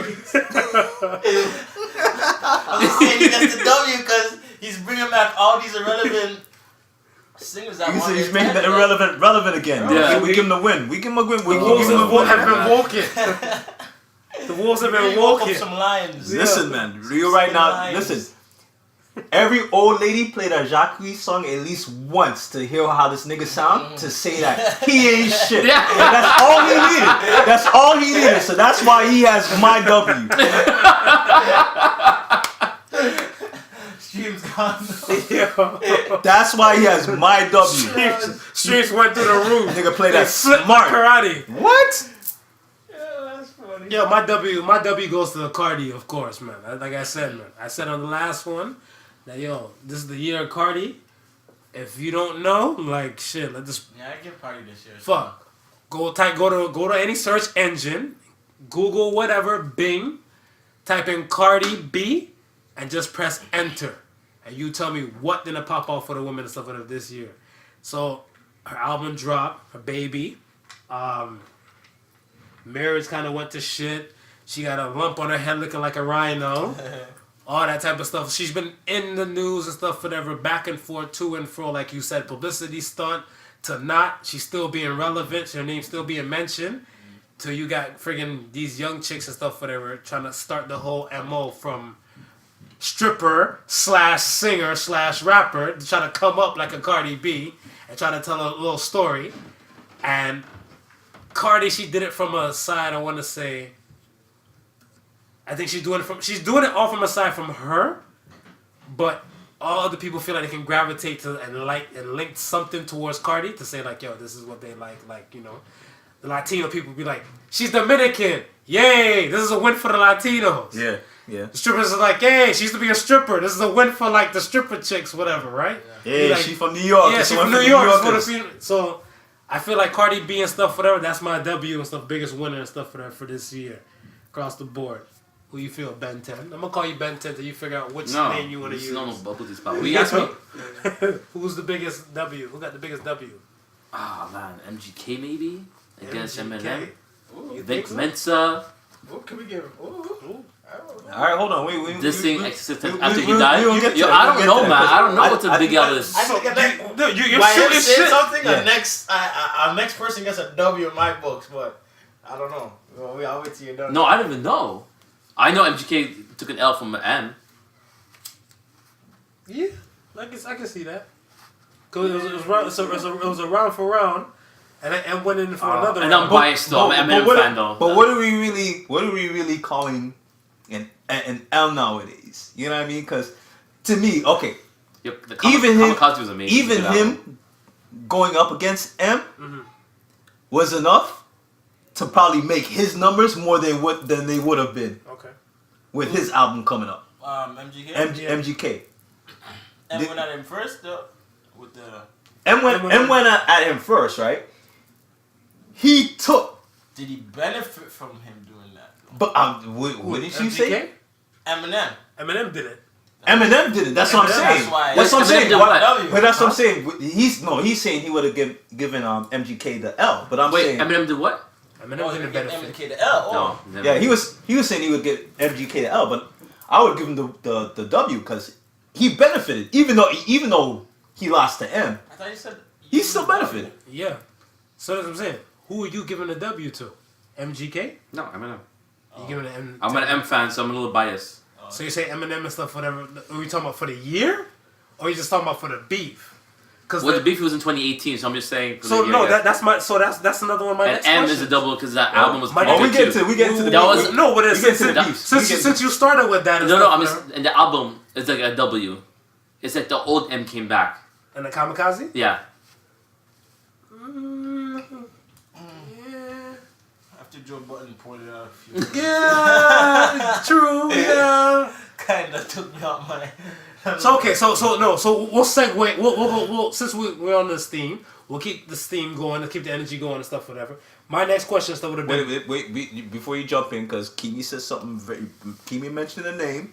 I'm just saying he gets the W because he's bringing back all these irrelevant singers that want He's their making time that back. relevant again. Yeah. We give him the win. We give him a win. We The give wolves him a win. have been woken. The wolves have been Really woke up woken. some lions. Listen, man. Real right now. Lions. Listen. Every old lady played a Jacques song at least once to hear how this nigga sound to say that he ain't shit. Yeah. And that's all he needed. That's all he needed. So that's why he has my W. Streams gone. That's why he has my W. Streets went through the roof. Nigga play They that flipped smart. karate. What? Yeah, my W goes to Cardi, of course, man. Like I said, man. I said on the last one that this is the year of Cardi. If you don't know, like shit, let this Yeah, I give Party this year. fuck. Go to any search engine, Google whatever, Bing, type in Cardi B, and just press enter, and you tell me what didn't pop off for the women and stuff like that this year. So her album dropped, her baby. Marriage kind of went to shit. She got a lump on her head looking like a rhino. All that type of stuff. She's been in the news and stuff, whatever, back and forth, to and fro, like you said, publicity stunt to not. She's still being relevant. Her name's still being mentioned. Till you got friggin' these young chicks and stuff, whatever, trying to start the whole MO from stripper / singer / rapper, trying to come up like a Cardi B and try to tell a little story. And Cardi, she did it from a side, I want to say, I think she's doing it all from a side from her, but all other people feel like they can gravitate to and link something towards Cardi to say like, yo, this is what they like, you know. The Latino people be like, she's Dominican, yay, this is a win for the Latinos. Yeah, yeah. The strippers are like, hey, she used to be a stripper, this is a win for like the stripper chicks, whatever, right? Yeah, Like, she from New York. yeah, It's she's one from for New York. Yorkers. So I feel like Cardi B and stuff, whatever, that's my W and stuff, biggest winner and stuff for this year, across the board. Who you feel, Ben 10? I'm gonna call you Ben 10 till you figure out which name you want to use. No publicity spot. We asked me. Who's the biggest W? Who got the biggest W? Ah man, MGK maybe against MGK. Eminem. You Vic think so? Mensa. What can we give him? Ooh. All right, hold on. Wait. Dissing we- Exorcist we- after we- he we- died. we will get to Yo, that. I We'll don't get know, to that, man. because I don't know what to I big think out of this. I think that Dude, you're by him shooting saying shit. something, Yeah. our next person gets a W in my books, but I don't know. Well, I'll wait till you're done. No, I don't even know. I know MGK took an L from M. Yeah, I can see that. Cause it was a round for round, and M went in for another And round. I'm biased though. I'm an Eminem fan though. But what are we really calling an L nowadays? You know what I mean? Because to me, okay, Yep, the even him, Kamikaze was amazing. even Good album. him going up against M was enough to probably make his numbers more than they would have been Okay. with his album coming up. MGK. MGK. M went at him first though, with the. M went at him first, right? He took, Did he benefit from him doing that? but what did you say? Eminem. Eminem did it. Eminem did it. That's what I'm Eminem, saying. that's why- That's what I'm Eminem saying. did Why- what? But that's what I'm saying. He's saying he would have given MGK the L. But I'm Wait, saying Eminem did what? Eminem Oh, he didn't get benefit. MGK the L. Oh. No, never. yeah, he was saying he would get MGK the L, but I would give him the W because he benefited even though he lost to M. I thought you said He's still benefiting. Yeah. So that's what I'm saying. Who are you giving a W to? MGK? No, Eminem. You giving an M? I'm an M fan, so I'm a little biased. So you say Eminem and stuff, whatever. Are we talking about for the year, or are you just talking about for the beef? Because Well, the beef was in 2018, so I'm just saying. for So the year, no, yeah. that's another one of my And next M questions. is a double because that album was. My- pretty we good, get too. to the That was- No, but it's, We get to since, the beef. since you started with that, and No, stuff, I'm whatever, just. And the album is like a W. It's like the old M came back. and the Kamikaze. Yeah. After Joe Budden pointed out a few. Yeah, true. Yeah. Kind of took me out my. So okay, so we'll segue. We'll since we're on this theme, we'll keep this theme going, keep the energy going and stuff, whatever. My next question still would have been. Wait, before you jump in, because Kimi said something very. Kimi mentioned a name,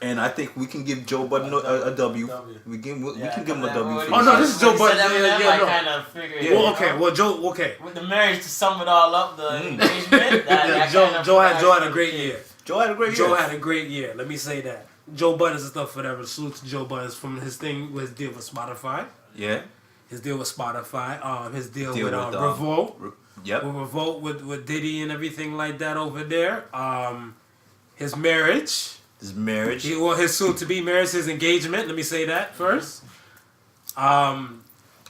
and I think we can give Joe Budden a W. We can give him a W. Oh no, this is Joe Budden. I Yeah, no. kind of figured. Yeah. Well, okay. Well, Joe. Okay. With the marriage to sum it all up, the engagement. Yeah, Joe had a great year. Joe had a great Joe year. had a great year. Let me say that. Joe Buttons and stuff, whatever. Salute to Joe Buttons from his thing with his deal with Spotify. Yeah. His deal with Spotify. His deal with with, Revolt. Yep. With Revolt with Diddy and everything like that over there. His marriage. His marriage. His soon to be marriage, his engagement. Let me say that first.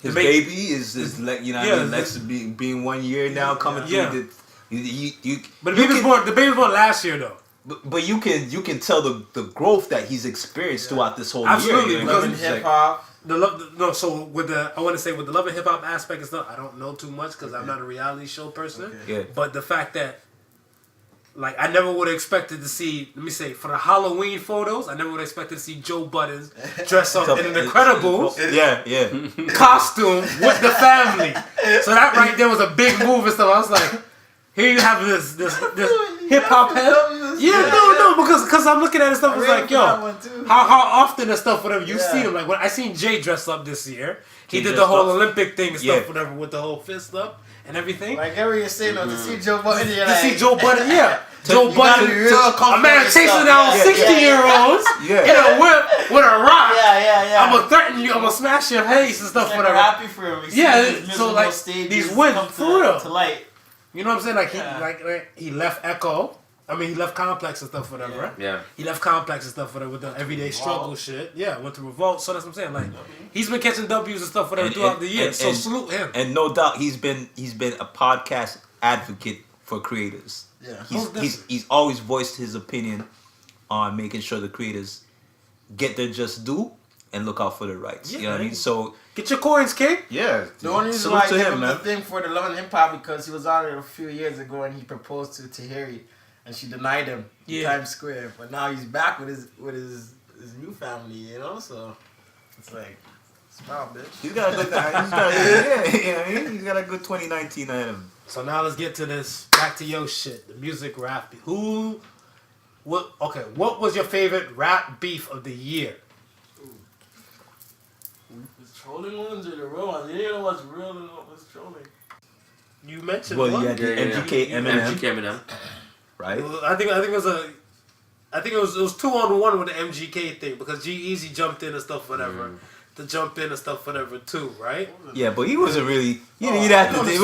His baby is like Lex being 1 year now coming through. Yeah. But The baby was born last year though. But you can tell the growth that he's experienced throughout this whole Absolutely, year. because Because hip hop. I want to say with the love and hip hop aspect and stuff, I don't know too much because I'm not a reality show person. Okay. Yeah. But the fact that, like, I never would have expected to see. Let me say, for the Halloween photos, I never would have expected to see Joe Buttons dress up in an Incredibles Yeah. costume with the family. So that right there was a big move and stuff. I was like, here you have this hip hop head. Yeah, no, because I'm looking at it stuff. I was like, yo, how often and stuff, whatever you see them. Like when I seen Jay dress up this year, he did the whole Olympic thing and stuff, whatever, with the whole fist up and everything. Like every you're saying, to see Joe Budden, To see Joe Budden, yeah. Joe Budden, a a man chasing down 60-year-olds in a whip with a rock. Yeah. I'm gonna threaten you. I'm gonna smash your face and stuff, Like whatever. we're happy for him. We see Yeah, his so miserable like stages these wins come for real. to light. You know what I'm saying? Like he left Echo. I mean, he left Complex and stuff, whatever. Right? Yeah. He left Complex and stuff, whatever, with the everyday struggle shit. Yeah, went to Revolt. So that's what I'm saying. Like he's been catching W's and stuff, whatever, throughout the year. So salute him. And no doubt he's been a podcast advocate for creators. Yeah. He's always voiced his opinion on making sure the creators get their just due and look out for their rights. Yeah, You know what I mean? So Get your coins, kid. yeah, The only reason salute why I to gave him, him man. the thing for the Love and Hip Hop because he was on it a few years ago and he proposed to Tahiri and she denied him in Times Square. But now he's back with his new family, you know. So it's like, smile, bitch. He's got a good, he's got a good 2019 ahead of him. So now let's get to this. Back to your shit. The music rap. What was your favorite rap beef of the year? The trolling ones or the real ones? You didn't know what's real and what's trolling. You mentioned Well, one. yeah, MGK, Eminem, MGK Eminem. right? I think it was 2-on-1 with the MGK thing because G-Eazy jumped in and stuff, whatever. To jump in and stuff, whatever, too, right? Yeah, but he wasn't really. You'd have to. It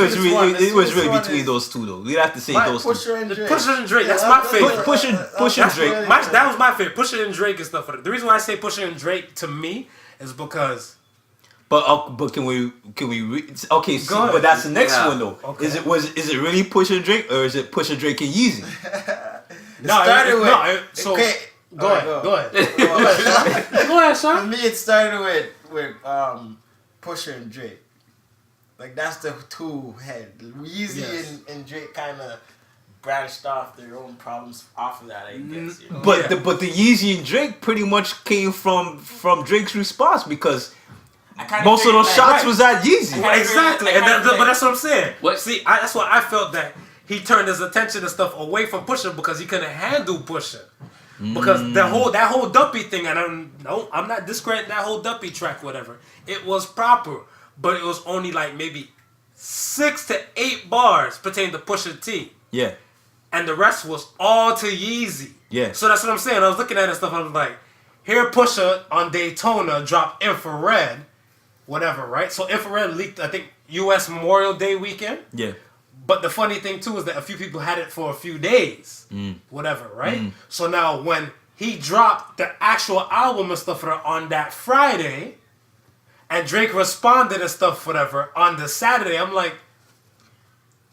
was really between those two, though. We'd have to say those two. Pusha and Drake. Pusha and Drake, that's my favorite. Push and Drake. That was my favorite. Pusha and Drake and stuff. The reason why I say Pusha and Drake to me is because. But can we okay? So, Go ahead. but that's the next one though. Okay. Is it really Push and Drake or is it Push and Drake and Yeezy? Go ahead. Go ahead, For son. me, it started with Pusha and Drake. Like that's the two head. Yeezy and Drake kind of branched off their own problems off of that, I guess. You know? But the Yeezy and Drake pretty much came from Drake's response because most of those shots was at Yeezy. Exactly, but that's what I'm saying. What? See, that's why I felt that he turned his attention and stuff away from Pusha because he couldn't handle Pusha. Because that whole Duppy thing, and I'm not discrediting that whole Duppy track, whatever. It was proper, but it was only like maybe 6 to 8 bars pertaining to Pusha T. Yeah. And the rest was all to Yeezy. Yeah. So that's what I'm saying. I was looking at it and stuff. I was like, here Pusha on Daytona dropped Infrared, whatever, right? So Infrared leaked, I think, U.S. Memorial Day weekend. Yeah. But the funny thing too is that a few people had it for a few days, whatever, right? So now when he dropped the actual album and stuff on that Friday, and Drake responded and stuff, whatever, on the Saturday, I'm like,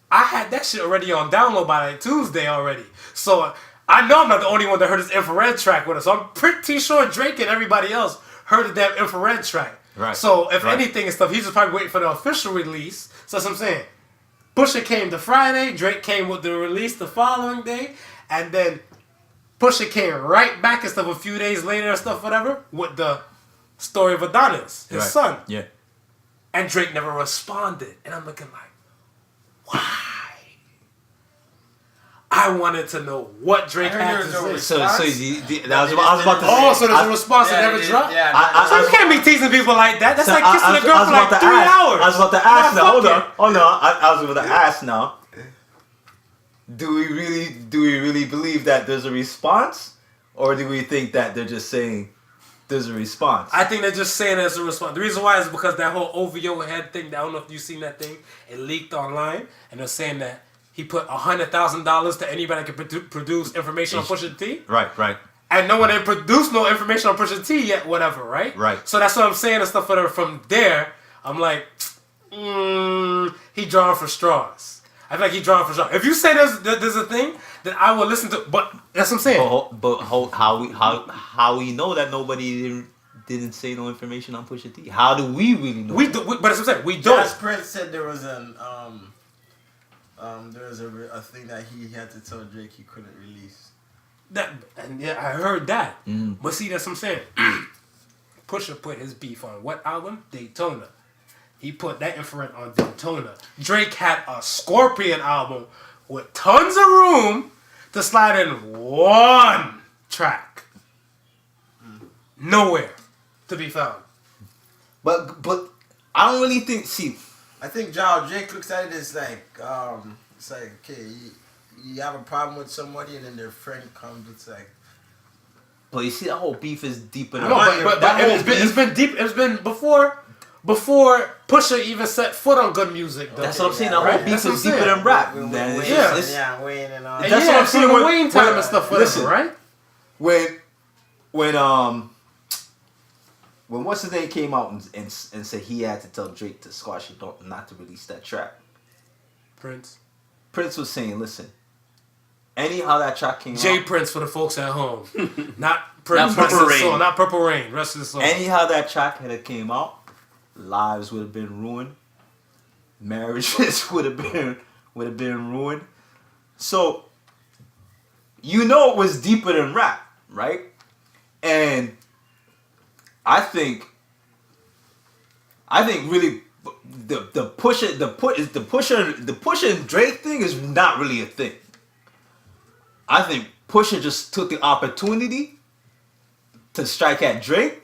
I had that shit already on download by like Tuesday already. So I know I'm not the only one that heard his Infrared track with us. So I'm pretty sure Drake and everybody else heard of that Infrared track. Right. So if anything and stuff, he's just probably waiting for the official release. So that's what I'm saying. Pusha came the Friday, Drake came with the release the following day, and then Pusha came right back and stuff a few days later and stuff, whatever, with the story of Adonis, his son. Yeah. And Drake never responded. And I'm looking like, why? I wanted to know what Drake had to say. So I was about to say. Oh, so there's a response that never dropped? Yeah, So you can't be teasing people like that. That's like kissing a girl for like 3 hours. I was about to ask now. Hold fuck on. I was about to ask now. Do we really believe that there's a response, or do we think that they're just saying there's a response? I think they're just saying there's a response. The reason why is because that whole over your head thing. I don't know if you've seen that thing. It leaked online, and they're saying that he put $100,000 to anybody that could produce information on Pusha T. Right. And no one had produced no information on Pusha T yet, whatever, right? Right. So that's what I'm saying and stuff. Whatever. From there, I'm like, he drawing for straws. I feel like he drawing for straws. If you say there's a thing, then I will listen to. But that's what I'm saying. But how we know that nobody didn't say no information on Pusha T? How do we really know? But that's what I'm saying. We don't. Jazz Prince said there was a thing that he had to tell Drake he couldn't release. And yeah, I heard that. But see, that's what I'm saying. Pusha put his beef on what album? Daytona. He put that Infrared on Daytona. Drake had a Scorpion album with tons of room to slide in one track. Nowhere to be found. But I don't really think. See, I think Drake looks at it as like, okay, you have a problem with somebody and then their friend comes, it's like. but you see, that whole beef is deeper than. No, but it's been deep. It's been before Pusha even set foot on good music. Though. That's what I'm saying. The Right? whole beef That's what is I'm deeper saying. than rap. Wayne and all. That's what I'm saying. When When Wayne time and stuff, whatever, listen, right? When what's his name came out and said he had to tell Drake to squash it, not to release that track. Prince Prince was saying, listen, anyhow that track came J out, Prince for the folks at home, not Prince. Not Purple Rest of his Rain. soul, not Purple Rain. Rest of the soul. anyhow that track had came out, lives would have been ruined, marriages would have been ruined. So you know it was deeper than rap, right? And I think really the Pusha and Drake thing is not really a thing. I think Pusha just took the opportunity to strike at Drake.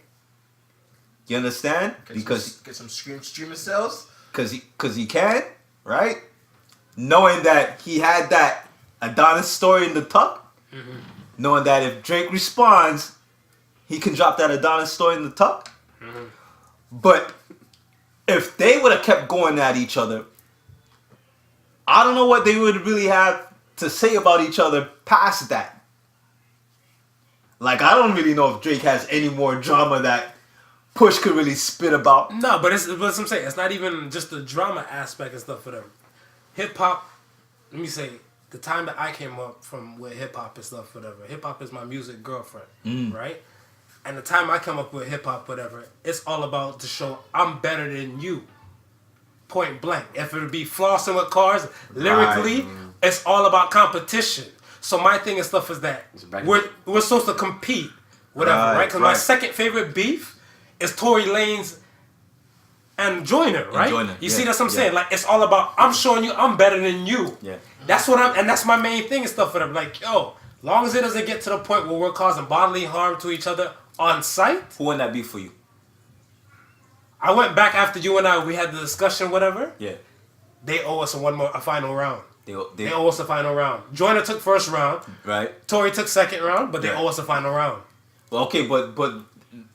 You understand? Because get some streamer sales. because he can, right? Knowing that he had that Adonis story in the tuck, knowing that if Drake responds, he can drop that Adonis story in the tuck. But if they would have kept going at each other, I don't know what they would really have to say about each other past that. Like, I don't really know if Drake has any more drama that Push could really spit about. No, but it's what I'm saying. It's not even just the drama aspect and stuff. Whatever. Hip hop. Let me say, the time that I came up from with hip hop and stuff. Whatever. Hip hop is my music girlfriend, right? And the time I come up with hip hop, whatever, it's all about to show I'm better than you. Point blank. If it would be flossing with cars, lyrically, it's all about competition. So my thing and stuff is that we're supposed to compete, whatever, right? Because my second favorite beef is Tory Lanez and Joyner, right? You see, that's what I'm saying. Like, it's all about I'm showing you I'm better than you. Yeah. That's what and that's my main thing and stuff for them. Like, yo, long as it doesn't get to the point where we're causing bodily harm to each other on site. Who won that beef for you? I went back after you and we had the discussion, whatever. Yeah. They owe us a final round. They They owe us a final round. Joyner took first round. right. Tory took second round, but they Yeah. owe us a final round. Well, okay, but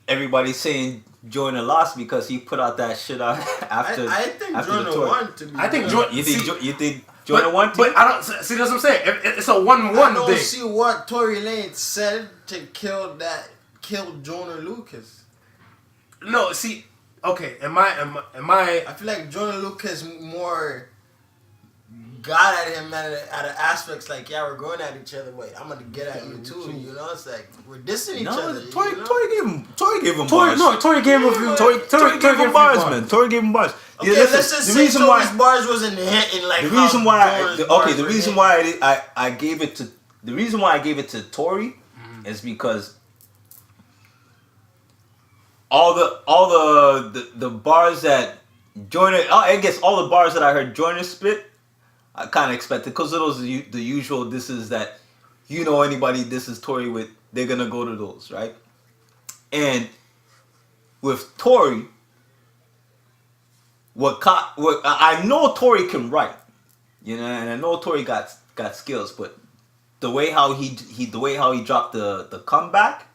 everybody's saying Jordan lost because he put out that shit out after. I think after the Jordan tour. won. To be I think honest. Jordan. You think Jordan won? But I don't see. That's what I'm saying. It's a 1-1 I don't thing. see what Tory Lanez said to kill Jonah Lucas. No, see. Okay, am I? I feel like Jonah Lucas more got at him at aspects like, yeah, we're going at each other, but I'm gonna get at you too. You know, it's like we're dissing each other. Tory you know? gave him bars. Tory gave him a few. Tory gave him bars, man. Tory gave him bars. Okay, Yeah, listen, let's just the say reason Tory's why bars wasn't hitting like the how reason why Jordan's okay bars the were reason hitting. why I gave it to the reason why I gave it to Tory is because all the bars that Jordan, I guess all the bars that I heard Jordan spit, I kind of expected because of those the usual disses that anybody disses Tory with, they're gonna go to those, right? And with Tory, what I know Tory can write, and I know Tory got skills, but the way how he dropped the comeback,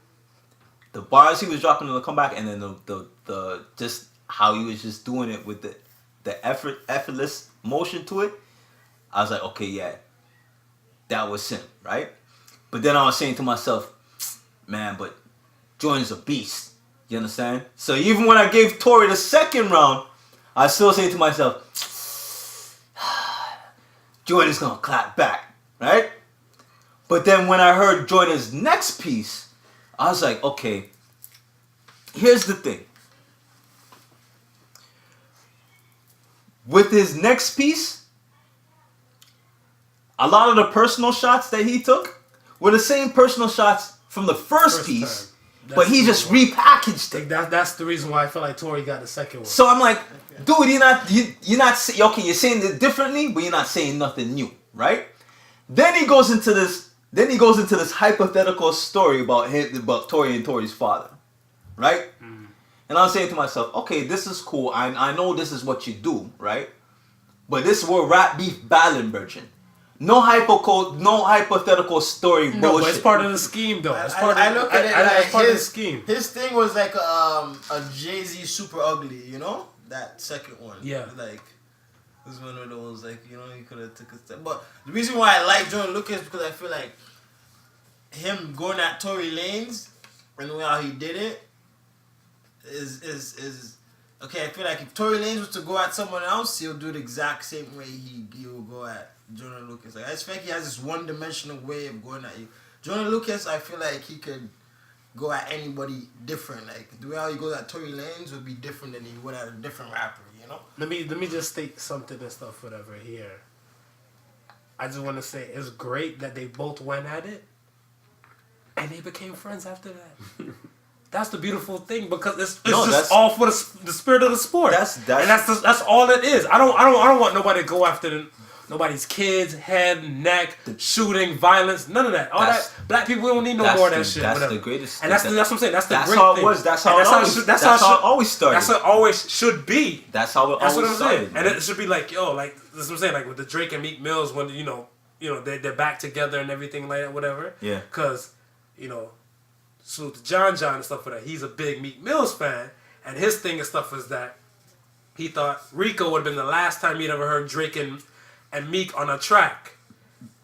the bars he was dropping in the comeback, and then the just how he was just doing it with the effortless motion to it, I was like, okay, yeah, that was him, right? But then I was saying to myself, man, but Jordan's a beast. You understand? So even when I gave Tory the second round, I was still saying to myself, Jordan's gonna clap back, right? But then when I heard Jordan's next piece, I was like, okay, here's the thing. With his next piece, a lot of the personal shots that he took were the same personal shots from the first piece, but he just repackaged it. That's the reason why I feel like Tory got the second one. So I'm like, dude, you're not okay. You're saying it differently, but you're not saying nothing new, right? Then he goes into this hypothetical story about Tory and Tory's father, right? And I'm saying to myself, okay, this is cool. I know this is what you do, right? But this is where rap beef battling, virgin. No hypothetical story bullshit. No, but it's part of the scheme, though. It's part I look at it like it's part of the scheme. His thing was like a Jay-Z Super Ugly, that second one. Yeah. Like, this is one of those, like, you could have took a step. But the reason why I like Jordan Lucas is because I feel like him going at Tory Lanez and the way how he did it is okay. I feel like if Tory Lanez was to go at someone else, he'll do the exact same way he will go at Jordan Lucas. Like, I just think he has this one-dimensional way of going at you. Jordan Lucas, I feel like he could go at anybody different. Like, the way how he goes at Tory Lanez would be different than he would at a different rapper, Let me just state something and stuff, whatever, here. I just want to say it's great that they both went at it, and they became friends after that. That's the beautiful thing because it's just all for the spirit of the sport. That's all it is. I don't want nobody to go after nobody's kids, head, neck, shooting, violence, none of that. All that black people don't need no more of that shit. That's whatever. the greatest. And that's what I'm saying. That's the that's great how it thing. was. That's how it always started. That's how it always should be. That's how it That's always what I'm started. saying. And it should be like, like that's what I'm saying. Like with the Drake and Meek Mills, when they're back together and everything like that, whatever. Yeah. Because salute to John and stuff for that. He's a big Meek Mills fan, and his thing and stuff is that he thought Rico would have been the last time he'd ever heard Drake and Meek on a track,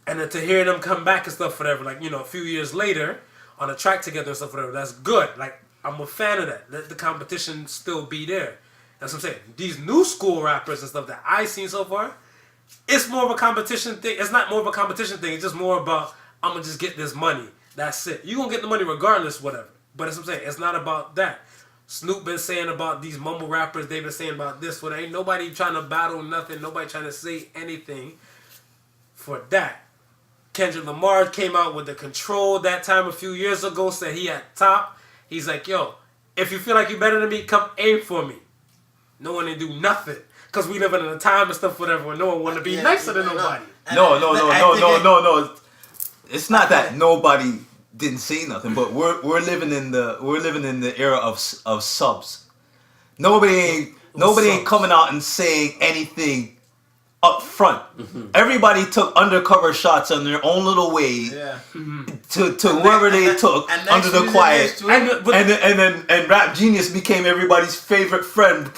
and then to hear them come back and stuff, whatever, like a few years later on a track together and stuff, whatever. That's good. Like, I'm a fan of that. Let the competition still be there. That's what I'm saying. These new school rappers and stuff that I've seen so far, it's more of a competition thing. It's not more of a competition thing. It's just more about I'm gonna just get this money. That's it. You gonna get the money regardless, whatever. But that's what I'm saying. It's not about that. Snoop been saying about these mumble rappers. They've been saying about this. What ain't nobody trying to battle nothing. Nobody trying to say anything for that. Kendrick Lamar came out with the Control that time a few years ago. Said he at top. He's like, yo, if you feel like you're better than me, come aim for me. No one didn't do nothing. Because we living in a time and stuff, whatever, where no one want to be nicer than nobody. No. It's not that nobody didn't say nothing, but we're living in the era of subs. Nobody ain't coming out and saying anything up front. Everybody took undercover shots on their own little way Yeah. to whoever they took and under the next quiet. season is too- And Rap Genius became everybody's favorite friend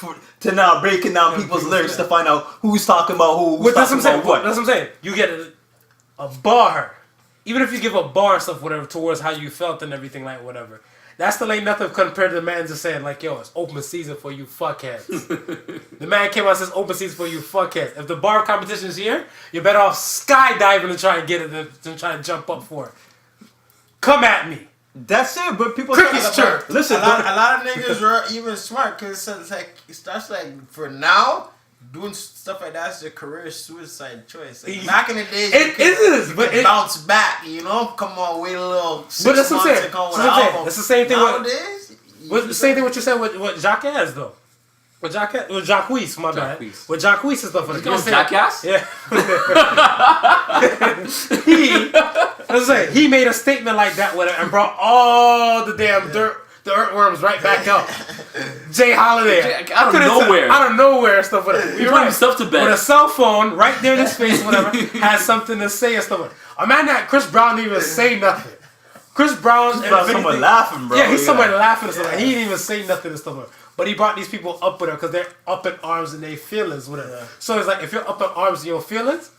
to now breaking down people's lyrics to find out who's talking about who, who's But that's what talking I'm saying. about what. That's what I'm saying. You get a bar, even if you give a bar and stuff, whatever, towards how you felt and everything, like whatever. That still ain't nothing compared to the man just saying like, "Yo, it's open season for you fuckheads." The man came out and says, "Open season for you fuckheads." If the bar competition is here, you're better off skydiving to try and get it than try and jump up for it. Come at me. That's it, but people Cricket's chirp. Listen, a lot of niggas are even smart because it's like that's like for now doing stuff like that's a career suicide choice. Like, back in the days, It is, you but could bounce back. You know, come on, wait a little. 6 But that's what I'm months saying. to come with That's what I'm an saying. album. That's the same thing with- nowadays. But the same thing what you said with Jacques though. With Jacquees, my bad. Jacquees. With Jacquees and stuff like You know that. Jackass? Yeah. He made a statement like that with it and brought all the damn the earthworms right back up. Jay Holiday. Out of nowhere. Out of nowhere and stuff with it. He put himself to bed. With a cell phone right there in his face, whatever, has something to say and stuff like that. A man that Chris Brown didn't even say nothing. Chris Brown. someone laughing, bro. Yeah, he's somebody laughing and stuff like that. He didn't even say nothing and stuff like that. But he brought these people up with her because they're up in arms in their feelings with her. So it's like, if you're up in arms in your feelings,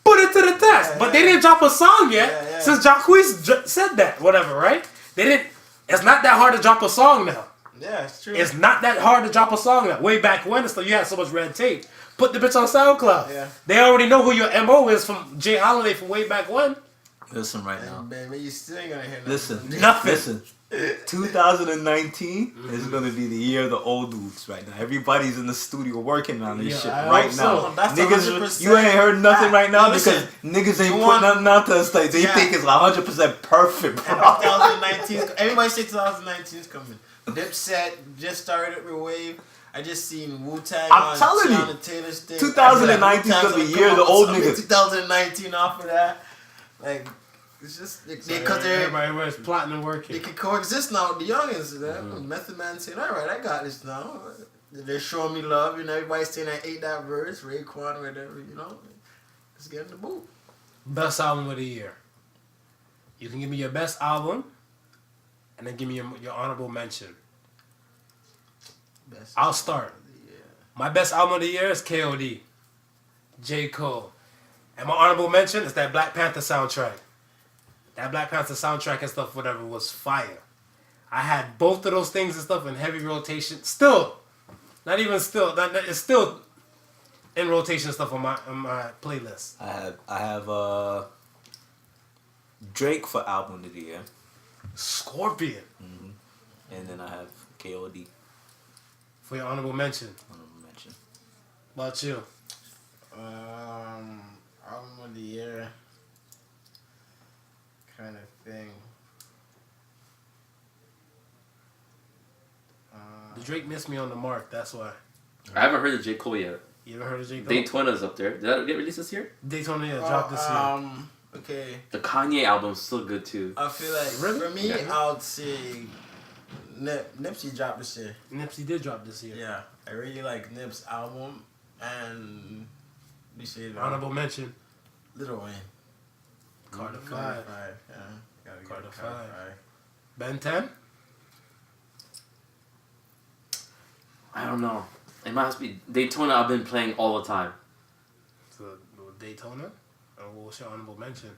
put it to the test. But they didn't drop a song yet since Jacquees said that, whatever, right? They didn't. It's not that hard to drop a song now. Yeah, it's true. It's not that hard to drop a song now. Way back when and stuff, you had so much red tape. Put the bitch on SoundCloud. Yeah. They already know who your MO is from Jay Holiday from way back when. Listen right now. Baby, you still ain't gonna hear Listen. Nothing. Listen. 2019 is gonna be the year of the old dudes right now. Everybody's in the studio working on this Yeah, shit I right hope now. so. That's Niggas, 100%. you ain't heard nothing right now Listen, because niggas ain't you putting want- nothing out to us. Like they Yeah. think it's 100% perfect, bro. 2019. Everybody say 2019 is coming. Dipset just started with Wave. I just seen Wu-Tang I'm on telling you, Tiana Taylor's thing. 2019 's I feel gonna be Wu-Tang's year of the come old out with niggas. 2019 off of that. Like, it's just because Everybody's plotting and they working. can coexist now with the youngins. Method Man saying, all right, I got this now. They're showing me love. You know, everybody's saying I ate that verse. Raekwon, whatever, you know. Let's get in the boot. Best album of the year. You can give me your best album, and then give me your honorable mention. Best I'll start. My best album of the year is K.O.D. J. Cole. And my honorable mention is that Black Panther soundtrack. That Black Panther soundtrack and stuff, whatever, was fire. I had both of those things and stuff in heavy rotation. Still, not even still. It's still in rotation stuff on my playlist. I have Drake for album of the year, Scorpion and then I have KOD for your honorable mention. honorable mention. What about you? Album of the year kind of thing. The Drake missed me on the mark. That's why. I haven't heard of J. Cole yet. You ever heard of J. Cole? Daytona's up there. Did that get released this year? Daytona dropped this year. Okay. The Kanye album's still good too. I feel like Really? for me, Yeah. I would say Nipsey dropped this year. Nipsey did drop this year. Yeah, I really like Nip's album and we say Honorable mention. Little Wayne. Carter Carter 5. 5. Yeah, gotta Carter get Carter 5. 5. Ben 10. I don't know. It might have to be Daytona. I've been playing all the time. So Daytona. And what's your honorable mention?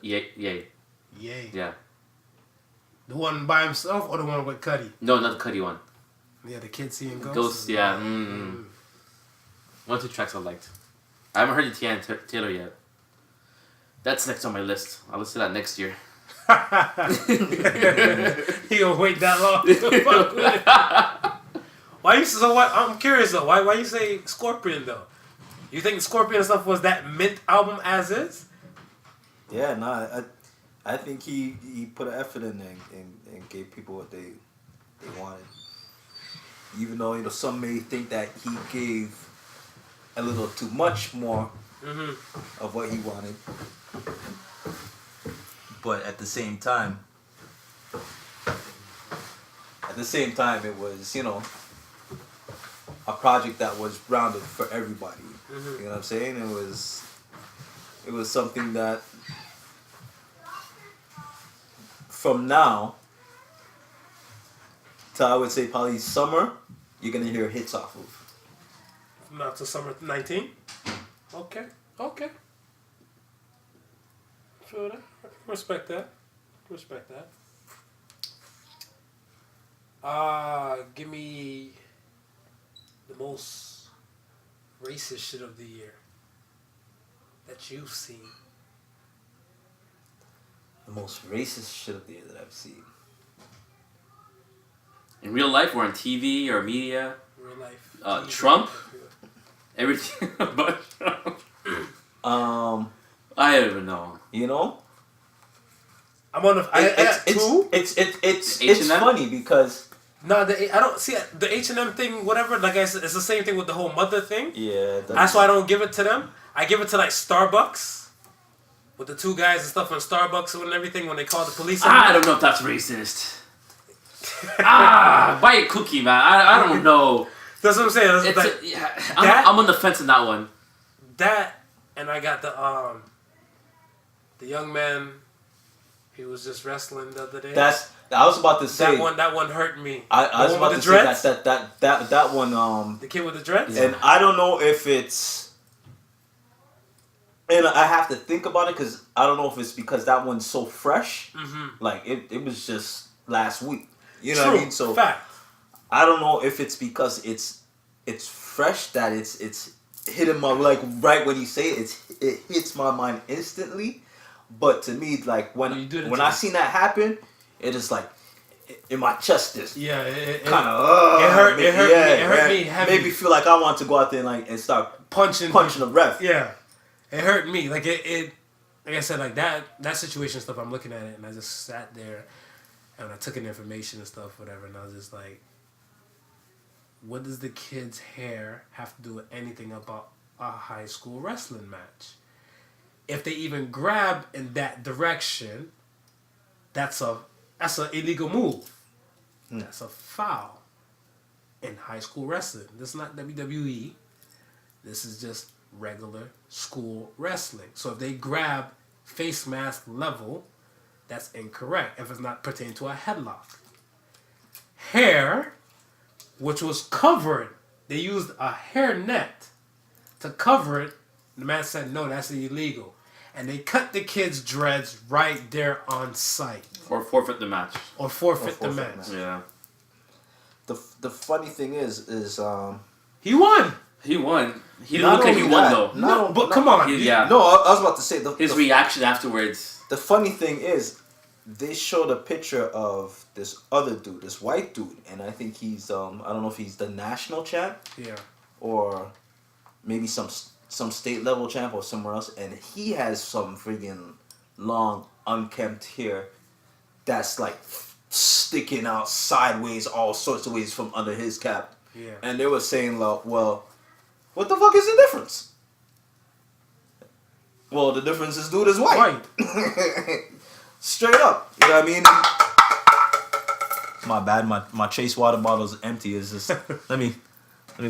Yay. Yay. Yeah. The one by himself or the one with Cuddy? No, not the Cuddy one. Yeah, the kid seeing ghosts. Ghosts, yeah. 1, 2 tracks I liked. I haven't heard the Tiana Taylor yet. That's next on my list. I'll listen to that next year. He gonna wait that long. Fuck with it. Why you so? What? I'm curious though. Why you say Scorpion though? You think Scorpion stuff was that mint album as is? Yeah, I think he put an effort in there and gave people what they wanted. Even though some may think that he gave a little too much more of what he wanted, but at the same time, it was a project that was rounded for everybody. You know what I'm saying? It was something that from now to I would say probably summer, you're gonna hear hits off of. Not to summer 19. Okay. Feel that. Respect that. Give me the most racist shit of the year that you've seen. The most racist shit of the year that I've seen. In real life or on TV or media? Real life. Trump? Everything about Trump. I don't even know. You know? I'm on the. It's funny because no, I don't see the H&M thing. Whatever, like I said, it's the same thing with the whole mother thing. yeah, That's why I don't give it to them. I give it to like Starbucks, with the two guys and stuff from Starbucks and everything when they call the police. I don't know if that's racist. Buy a cookie, man. I don't know. That's what I'm saying. It's like, I'm on the fence on that one. That and I got the young man. He was just wrestling the other day. I was about to say that one hurt me. I was about to say that one the kid with the dreads. and I don't know if it's and I have to think about it because I don't know if it's because that one's so fresh. Like it was just last week. You know what I mean? So fact. I don't know if it's because it's fresh that it's hitting my like right when you say it, it hits my mind instantly. But to me, like when I seen that happen, it is like in my chest. This it kind of it hurt me. Made me feel like I want to go out there and start punching the ref. Yeah, it hurt me. Like it like I said, like that situation stuff. I'm looking at it and I just sat there and I took in information and stuff, whatever. And I was just like, what does the kid's hair have to do with anything about a high school wrestling match? If they even grab in that direction, that's an illegal move. That's a foul in high school wrestling. This is not WWE. This is just regular school wrestling. So if they grab face mask level, that's incorrect if it's not pertaining to a headlock. Hair, which was covered, they used a hair net to cover it. The man said, no, that's illegal. And they cut the kid's dreads right there on site. Or forfeit the match. Or forfeit the match. Yeah. The funny thing is he won. He won. He didn't look like he won though. Come on. Yeah. No, I was about to say his reaction afterwards. The funny thing is, they showed a picture of this other dude, this white dude, and I think he's I don't know if he's the national champ. Yeah. Or maybe some state level champ or somewhere else, and he has some friggin' long unkempt hair that's like sticking out sideways all sorts of ways from under his cap. Yeah. And they were saying, well, what the fuck is the difference? Well, the difference is dude is white. Straight up. You know what I mean? My bad. My Chase water bottle is empty. It's just let me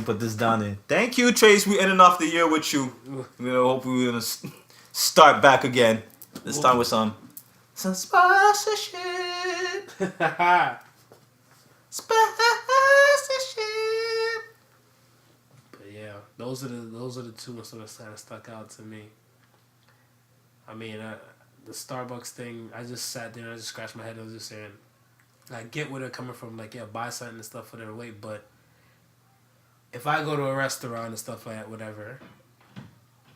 put this down there. Thank you, Chase. We ending off the year with you. Hope we're gonna start back again. This time with some sponsorship. Sponsorship. But yeah, those are the two that sort of stuck out to me. I mean, the Starbucks thing. I just sat there and I just scratched my head. I was just saying, I get where they're coming from. Like, yeah, buy something and stuff for their weight, but if I go to a restaurant and stuff like that, whatever,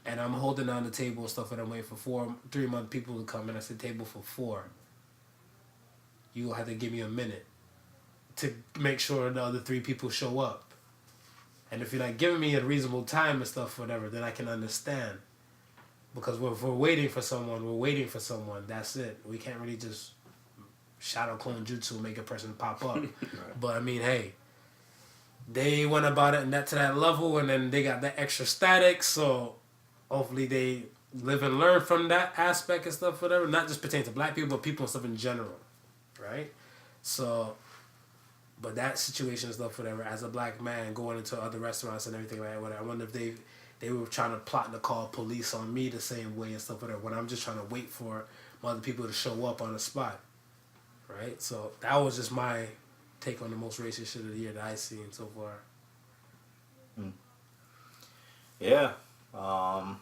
and I'm holding down the table and stuff and I'm waiting for 3 month people to come and I said table for 4, you have to give me a minute to make sure the other 3 people show up. And if you're not giving me a reasonable time and stuff, whatever, then I can understand. Because if we're waiting for someone, we're waiting for someone. That's it. We can't really just shadow clone jutsu and make a person pop up. Right. But I mean, hey, they went about it to that level, and then they got that extra static. So hopefully they live and learn from that aspect and stuff, whatever. Not just pertaining to black people, but people and stuff in general, right? So But that situation and stuff, whatever, as a black man going into other restaurants and everything like that, whatever, I wonder if they were trying to plot to call police on me the same way and stuff, whatever, when I'm just trying to wait for other people to show up on the spot. Right? So that was just my take on the most racist shit of the year that I've seen so far. Yeah. I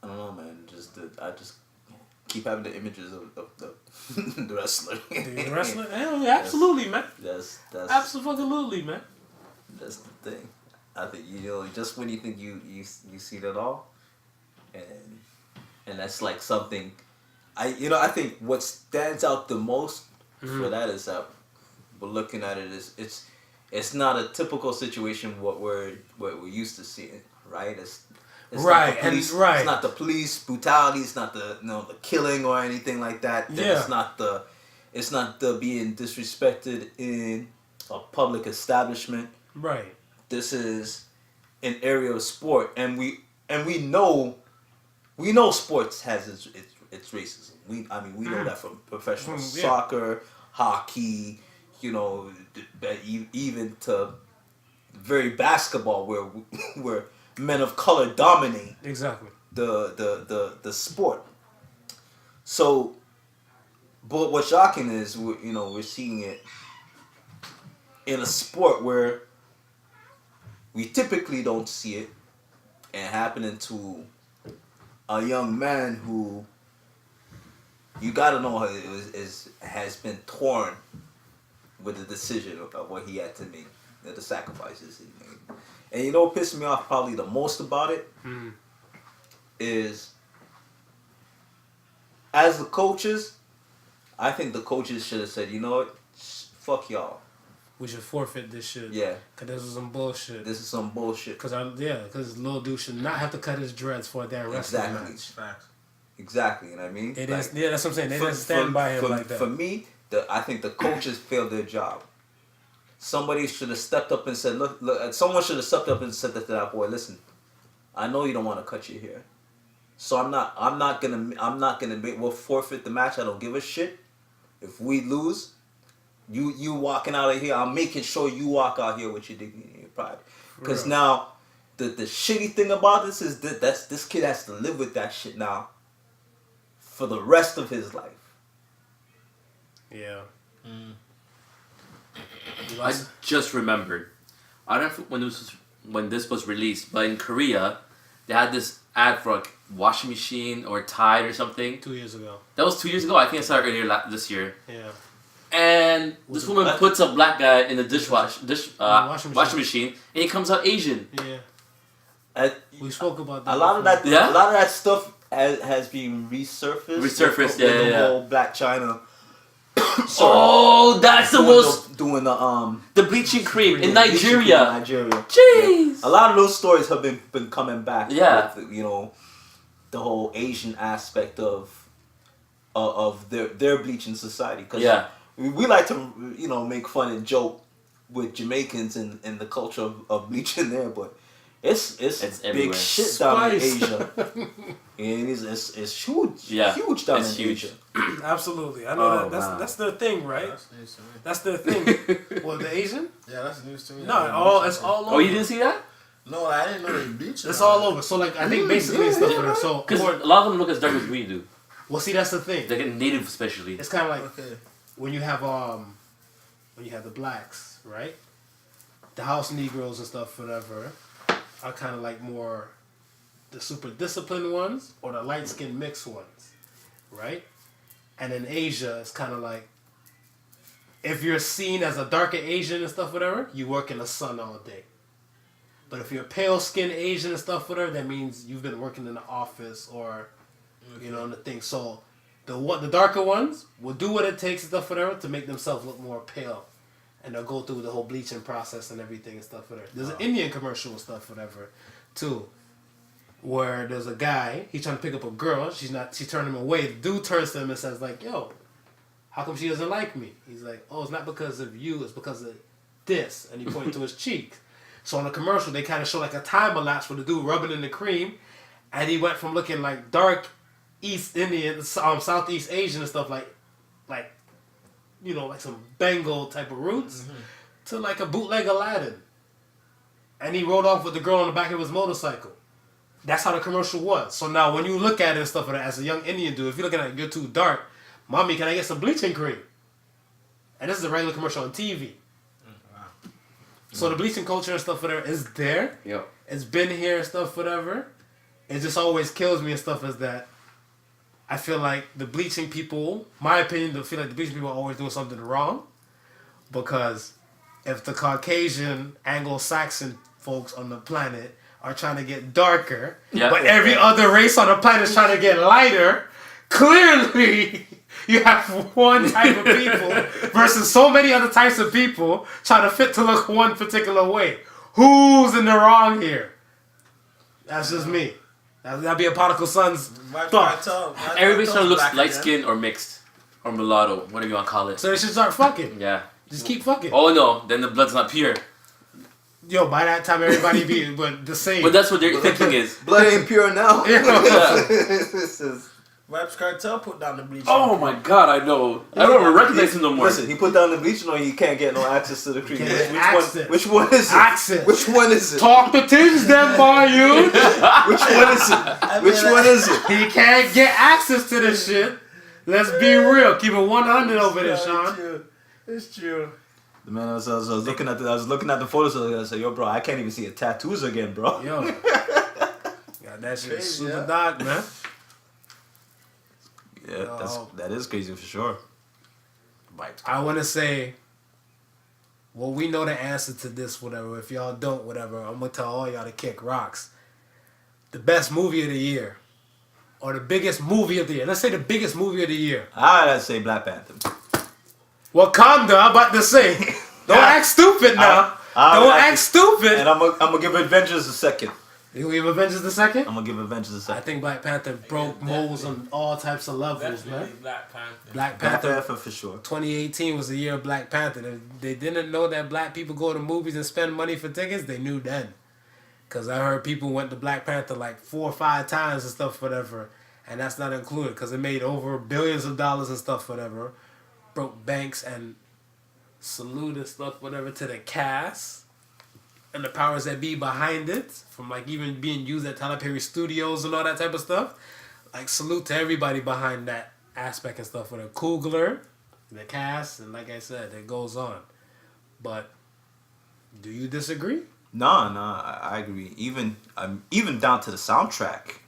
don't know, man. I just keep having the images of the the wrestler. The wrestler? Yeah, absolutely, man. That's Absolutely, man. That's the thing. I think just when you think you see it all, and that's like something. I think what stands out the most for that is that we're looking at it as it's not a typical situation what we're used to seeing, right? It's right, not the police, and right. It's not the police brutality. It's not the the killing or anything like that. Yeah. It's not the being disrespected in a public establishment. Right. This is an area of sport, and we know sports has its racism. We know that from professional soccer, hockey, even to very basketball where men of color dominate Exactly the sport. So, but what's shocking is we're seeing it in a sport where we typically don't see it, and happening to a young man who you gotta know has been torn with the decision of what he had to make, the sacrifices he made. And what pissed me off probably the most about it is, as the coaches, I think the coaches should have said, fuck y'all. We should forfeit this shit. Yeah. Cause this is some bullshit. This is some bullshit. Cause little dude should not have to cut his dreads for a damn wrestling match. Facts. Exactly, you know what I mean? That's what I'm saying. They didn't stand by him like that. For me, I think the coaches failed their job. Somebody should have stepped up and said, look, someone should have stepped up and said to that boy, listen, I know you don't want to cut your hair. So I'm not gonna we'll forfeit the match. I don't give a shit. If we lose, you walking out of here, I'm making sure you walk out here with your dignity and your pride. Because now, the shitty thing about this is that this kid has to live with that shit now for the rest of his life. Yeah. I just remembered. I don't know when this was released, but in Korea, they had this ad for a washing machine or Tide or something. 2 years ago. That was 2 years ago. I think I saw it earlier this year. Yeah. And this woman puts a black guy in the washing machine, and he comes out Asian. Yeah. We spoke about that. A lot of that stuff has been resurfaced. Resurfaced, the whole Black China. Oh, that's the most doing the bleaching cream in Nigeria. Jeez. Yeah. A lot of those stories have been coming back. Yeah. With, the whole Asian aspect of their bleaching society. Cause we like to make fun and joke with Jamaicans and the culture of bleaching there, but it's big shit down in Asia. And it's huge. Yeah. Huge down in Asia. Absolutely. I know that's their thing, right? That's news to me. That's their thing. What, the Asian? Yeah, that's news to me. No, it's all over. Oh, you didn't see that? No, I didn't know they bleach. It's all over. So I think basically it's stuff for them. So because a lot of them look as dark as we do. Well, see, that's the thing. They get native, especially. It's kind of like when you have the blacks, right? The house Negroes and stuff, whatever, are kind of like more the super disciplined ones or the light skinned mixed ones, right? And in Asia, it's kind of like if you're seen as a darker Asian and stuff, whatever, you work in the sun all day. But if you're pale skinned Asian and stuff, whatever, that means you've been working in the office or the thing. So the darker ones will do what it takes and stuff, whatever, to make themselves look more pale. And they'll go through the whole bleaching process and everything and stuff, whatever. There's an Indian commercial and stuff, whatever, too, where there's a guy, he's trying to pick up a girl, she turned him away. The dude turns to him and says, like, yo, how come she doesn't like me? He's like, oh, it's not because of you, it's because of this. And he pointed to his cheek. So on the commercial, they kind of show like a time elapse with the dude rubbing in the cream, and he went from looking like dark East Indian, Southeast Asian and stuff like like some Bengal type of roots, to like a bootleg Aladdin. And he rode off with the girl on the back of his motorcycle. That's how the commercial was. So now when you look at it and stuff like that, as a young Indian dude, if you're looking at it, you're too dark, mommy, can I get some bleaching cream? And this is a regular commercial on TV. So the bleaching culture and stuff whatever is there. Yep. It's been here and stuff whatever. It just always kills me and stuff is that I feel like the bleaching people, my opinion, I feel like the bleaching people are always doing something wrong. Because if the Caucasian, Anglo-Saxon folks on the planet are trying to get darker, but every other race on the planet is trying to get lighter, clearly you have one type of people versus so many other types of people trying to fit to look one particular way. Who's in the wrong here? That's just me. That'd be a Podical Son's thought. Everybody trying to look light skinned or mixed or mulatto, whatever you want to call it. So they should start fucking. Yeah. Just keep fucking. Oh no, then the blood's not pure. Yo, by that time everybody be but the same. But that's what their thinking is. Blood ain't pure now. This is. Vybz Kartel put down the bleach. Oh my god, I know. I don't even recognize him no more. Listen, he put down the bleach, no, he can't get no access to the cream. Which one is it? Access. Which one is it? Talk the things then, by you. Which one is it? Which one is it? He can't get access to this shit. Let's be real. Keep it 100 over there, Sean. It's true. The man, I was looking at the photos. I said, "Yo, bro, I can't even see your tattoos again, bro." Yo, got that shit super dark, man. Yeah, that is crazy for sure. I want to say, well, we know the answer to this, whatever. If y'all don't, whatever, I'm gonna tell all y'all to kick rocks. The best movie of the year, or the biggest movie of the year. Let's say the biggest movie of the year. I'd say Black Panther. Wakanda, I'm about to say. Don't act stupid now. Don't act stupid. And I'm gonna give Avengers a second. You give Avengers the second? I'm gonna give Avengers a I second. think Black Panther broke molds on all types of levels, man. Black Panther. Black Black Panther Panther for sure. 2018 was the year of Black Panther. They didn't know that black people go to movies and spend money for tickets. They knew then. Because I heard people went to Black Panther like 4 or 5 times and stuff, whatever. And that's not included because it made over billions of dollars and stuff, whatever. Broke banks and salute and stuff, whatever, to the cast. And the powers that be behind it, from like even being used at Tyler Perry Studios and all that type of stuff. Like salute to everybody behind that aspect and stuff. With a Coogler, the cast, and like I said, it goes on. But do you disagree? No, I agree. Even down to the soundtrack,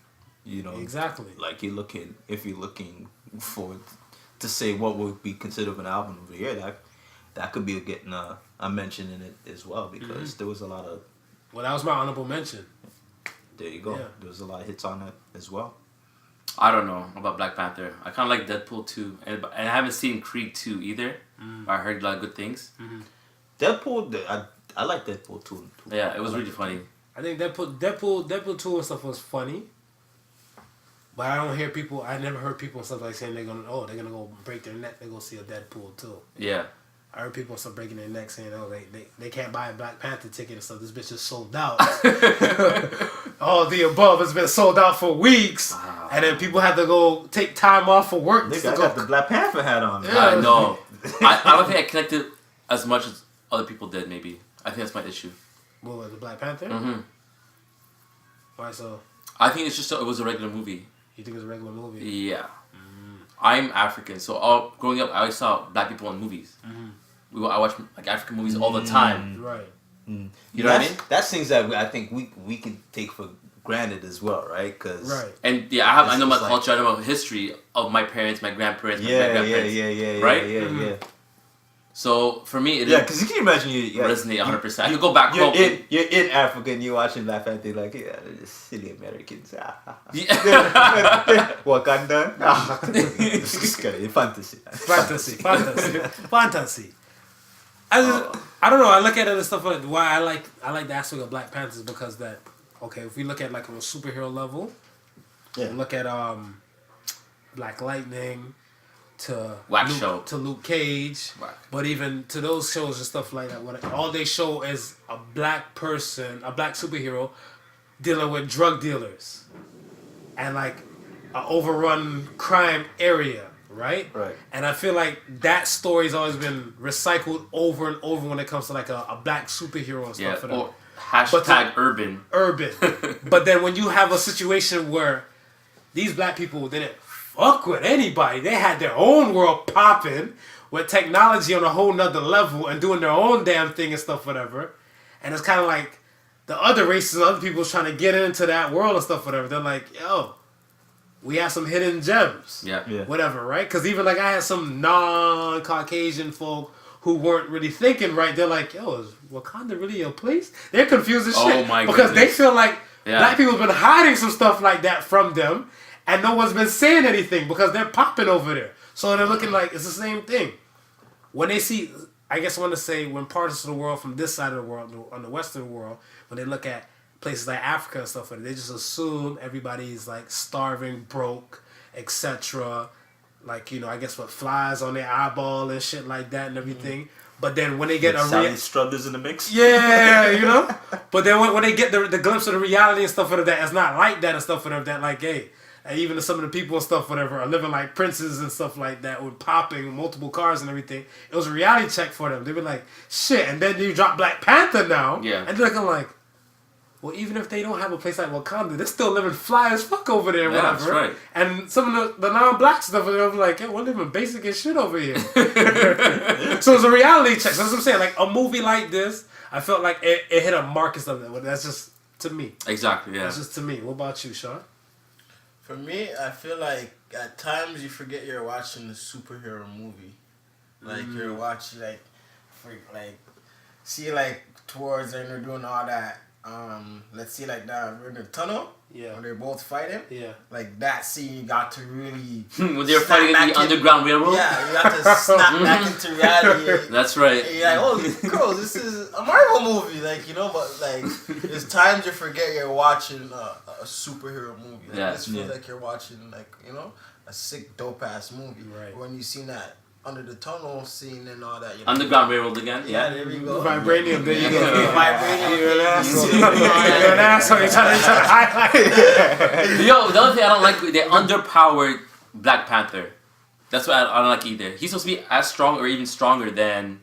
you know. Exactly. Like if you're looking for to say what would be considered an album of the year, that could be getting a mention in it as well because there was a lot of. Well, that was my honorable mention. There you go. Yeah. There was a lot of hits on that as well. I don't know about Black Panther. I kind of like Deadpool 2. And I haven't seen Creed 2 either. But I heard a lot of good things. Deadpool, I like Deadpool 2. Yeah, it was really funny. I think Deadpool 2 and stuff was funny. But I never heard people and stuff like saying they're gonna go break their neck, they're gonna see a Deadpool 2. Yeah. I heard people start breaking their neck saying, "Oh, they can't buy a Black Panther ticket and stuff. This bitch is sold out." All the above has been sold out for weeks, and then people had to go take time off for work. I got the Black Panther hat on. Yeah. I know. I don't think I connected as much as other people did. Maybe I think that's my issue. What was the Black Panther? Mm-hmm. Why so? I think it's just it was a regular movie. You think it's a regular movie? Yeah. I'm African, so growing up, I always saw black people in movies. I watch like African movies all the time. Right. You know what I mean? That's things that I think we can take for granted as well, right? Right. And yeah, I know my like- culture. I know my history of my parents, my grandparents, my great-grandparents. Right? Yeah. So for me, it Yeah, because you can imagine resonate 100%. I could go back home. You're in Africa and you're watching Black Panther, like, yeah, they're silly Americans. Yeah. Wakanda. This is kind of fantasy. Fantasy. I don't know. I look at it and stuff like why I like the aspect of Black Panthers because that if we look at like on a superhero level, look at Black Lightning to Luke Cage, but even to those shows and stuff like that, all they show is a black person, a black superhero dealing with drug dealers and like an overrun crime area, right? Right. And I feel like that story's always been recycled over and over when it comes to like a black superhero and stuff. Yeah. Or hashtag urban. Urban. But then when you have a situation where these black people didn't fuck with anybody, they had their own world popping with technology on a whole nother level and doing their own damn thing and stuff, whatever. And it's kind of like the other races, other people trying to get into that world and stuff, whatever. They're like, yo, we have some hidden gems. Yeah. Whatever, right? Because even like I had some non-Caucasian folk who weren't really thinking right. They're like, yo, is Wakanda really a place? They're confused as shit. my because goodness. they feel like black people have been hiding some stuff like that from them, and no one's been saying anything because they're popping over there. So they're looking like it's the same thing. When they see, I guess I want to say, when parts of the world from this side of the world, on the Western world, when they look at places like Africa and stuff like that, they just assume everybody's like starving, broke, etc. Like, you know, I guess with flies on their eyeball and shit like that and everything. But then when they get Sally Struthers in the mix. yeah, you know. But then when they get the glimpse of the reality and stuff like that, it's not like that and stuff like that. Like, hey, and even some of the people and stuff whatever are living like princes and stuff like that with popping multiple cars and everything. It was a reality check for them. They were like, shit. And then you drop Black Panther now. Yeah. And they're looking like, well, even if they don't have a place like Wakanda, they're still living fly as fuck over there, Yeah, whatever. that's right. And some of the non-black stuff, they're like, yeah, we're living basic as shit over here. So it's a reality check. So that's what I'm saying. Like a movie like this, I felt like it hit a mark and stuff. That's just to me. Exactly. Yeah. That's just to me. What about you, Sean? For me, I feel like at times you forget you're watching a superhero movie. Like you're watching see like towards and they're doing all that. Let's see like that we're in the tunnel. Yeah. When they're both fighting. Yeah. Like that scene, you got to really. When they were fighting in the Underground Railroad. Yeah, you got to snap back into reality. That's right. And you're like, oh, girls, this is a Marvel movie, like, you know. But like, there's times you forget you're watching a superhero movie. Like, this feels like you're watching, like, you know, a sick, dope ass movie. Right. When you seen that under the tunnel scene and all that. You know, Underground Railroad again. yeah, there we go. Vibranium, there you go. Vibranium. You're an asshole. You're an asshole. You're trying to highlight. Yo, the other thing I don't like, they underpowered Black Panther. That's what I don't like either. He's supposed to be as strong or even stronger than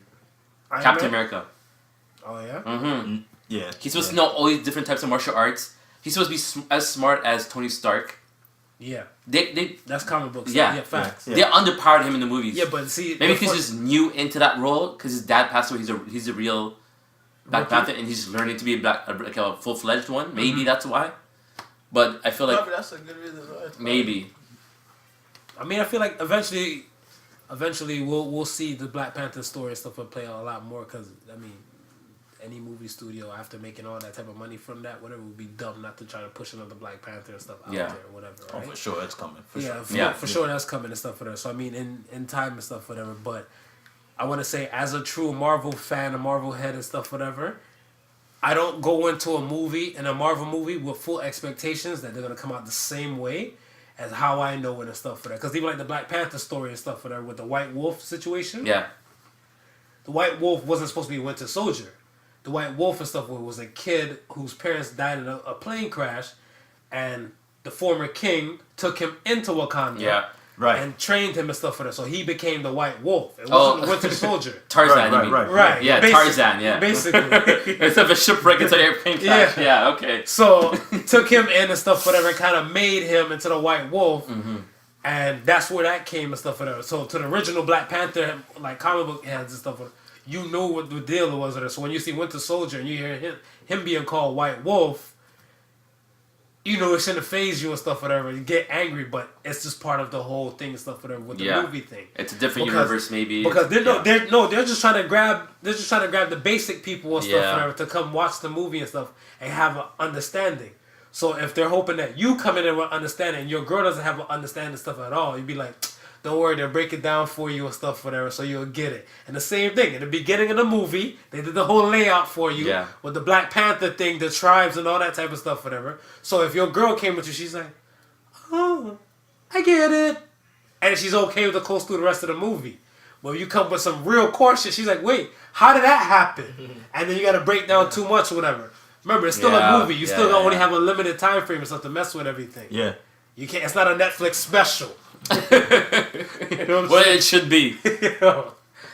Captain America. Oh, yeah? Mm-hmm. Yeah. He's supposed to know all these different types of martial arts. He's supposed to be as smart as Tony Stark. Yeah. They That's comic books. Yeah. Facts. Yeah. They underpowered him in the movies. Yeah, but see... Maybe he's just new into that role because his dad passed away. He's a real Black Panther, and he's learning to be a full-fledged one. Maybe that's why. But I feel like But that's a good reason why. maybe. I mean, I feel like eventually we'll see the Black Panther story and stuff will play out a lot more because, I mean, any movie studio after making all that type of money from that, whatever, would be dumb not to try to push another Black Panther and stuff out there or whatever, right? Oh, for sure, it's coming. For sure. For sure that's coming and stuff, whatever. So, I mean, in time and stuff, whatever, but I want to say as a true Marvel fan, a Marvel head and stuff, whatever, I don't go into a Marvel movie with full expectations that they're going to come out the same way as how I know it and stuff for that. Because even like the Black Panther story and stuff for that with the White Wolf situation. Yeah. The White Wolf wasn't supposed to be a Winter Soldier. The White Wolf and stuff was a kid whose parents died in a plane crash, and the former king took him into Wakanda. Yeah. Right. And trained him and stuff for that. So he became the White Wolf. It wasn't the Winter Soldier. Tarzan, Right, you mean? Right. Yeah, Tarzan, yeah. Basically. Instead of a shipwreck, it's an airplane crash. Yeah, okay. So took him in and stuff, whatever, and kind of made him into the White Wolf. Mm-hmm. And that's where that came and stuff, whatever. So to the original Black Panther, like comic book heads and stuff, whatever, you know what the deal was with it. So when you see Winter Soldier and you hear him being called White Wolf, you know it shouldn't phase you and stuff, whatever. You get angry, but it's just part of the whole thing and stuff, whatever, with the movie thing. It's a different universe, maybe. Because they're just trying to grab the basic people and stuff, whatever, to come watch the movie and stuff and have an understanding. So if they're hoping that you come in with understanding and your girl doesn't have an understanding stuff at all, you'd be like, don't worry, they'll break it down for you and stuff, whatever, so you'll get it. And the same thing, in the beginning of the movie, they did the whole layout for you with the Black Panther thing, the tribes and all that type of stuff, whatever. So if your girl came with you, she's like, oh, I get it. And she's okay with the close through the rest of the movie. But you come with some real core shit, she's like, wait, how did that happen? And then you got to break down too much or whatever. Remember, it's still a movie. You still only have a limited time frame and stuff to mess with everything. Yeah. You can't. It's not a Netflix special. You know what What I'm it should be. saying?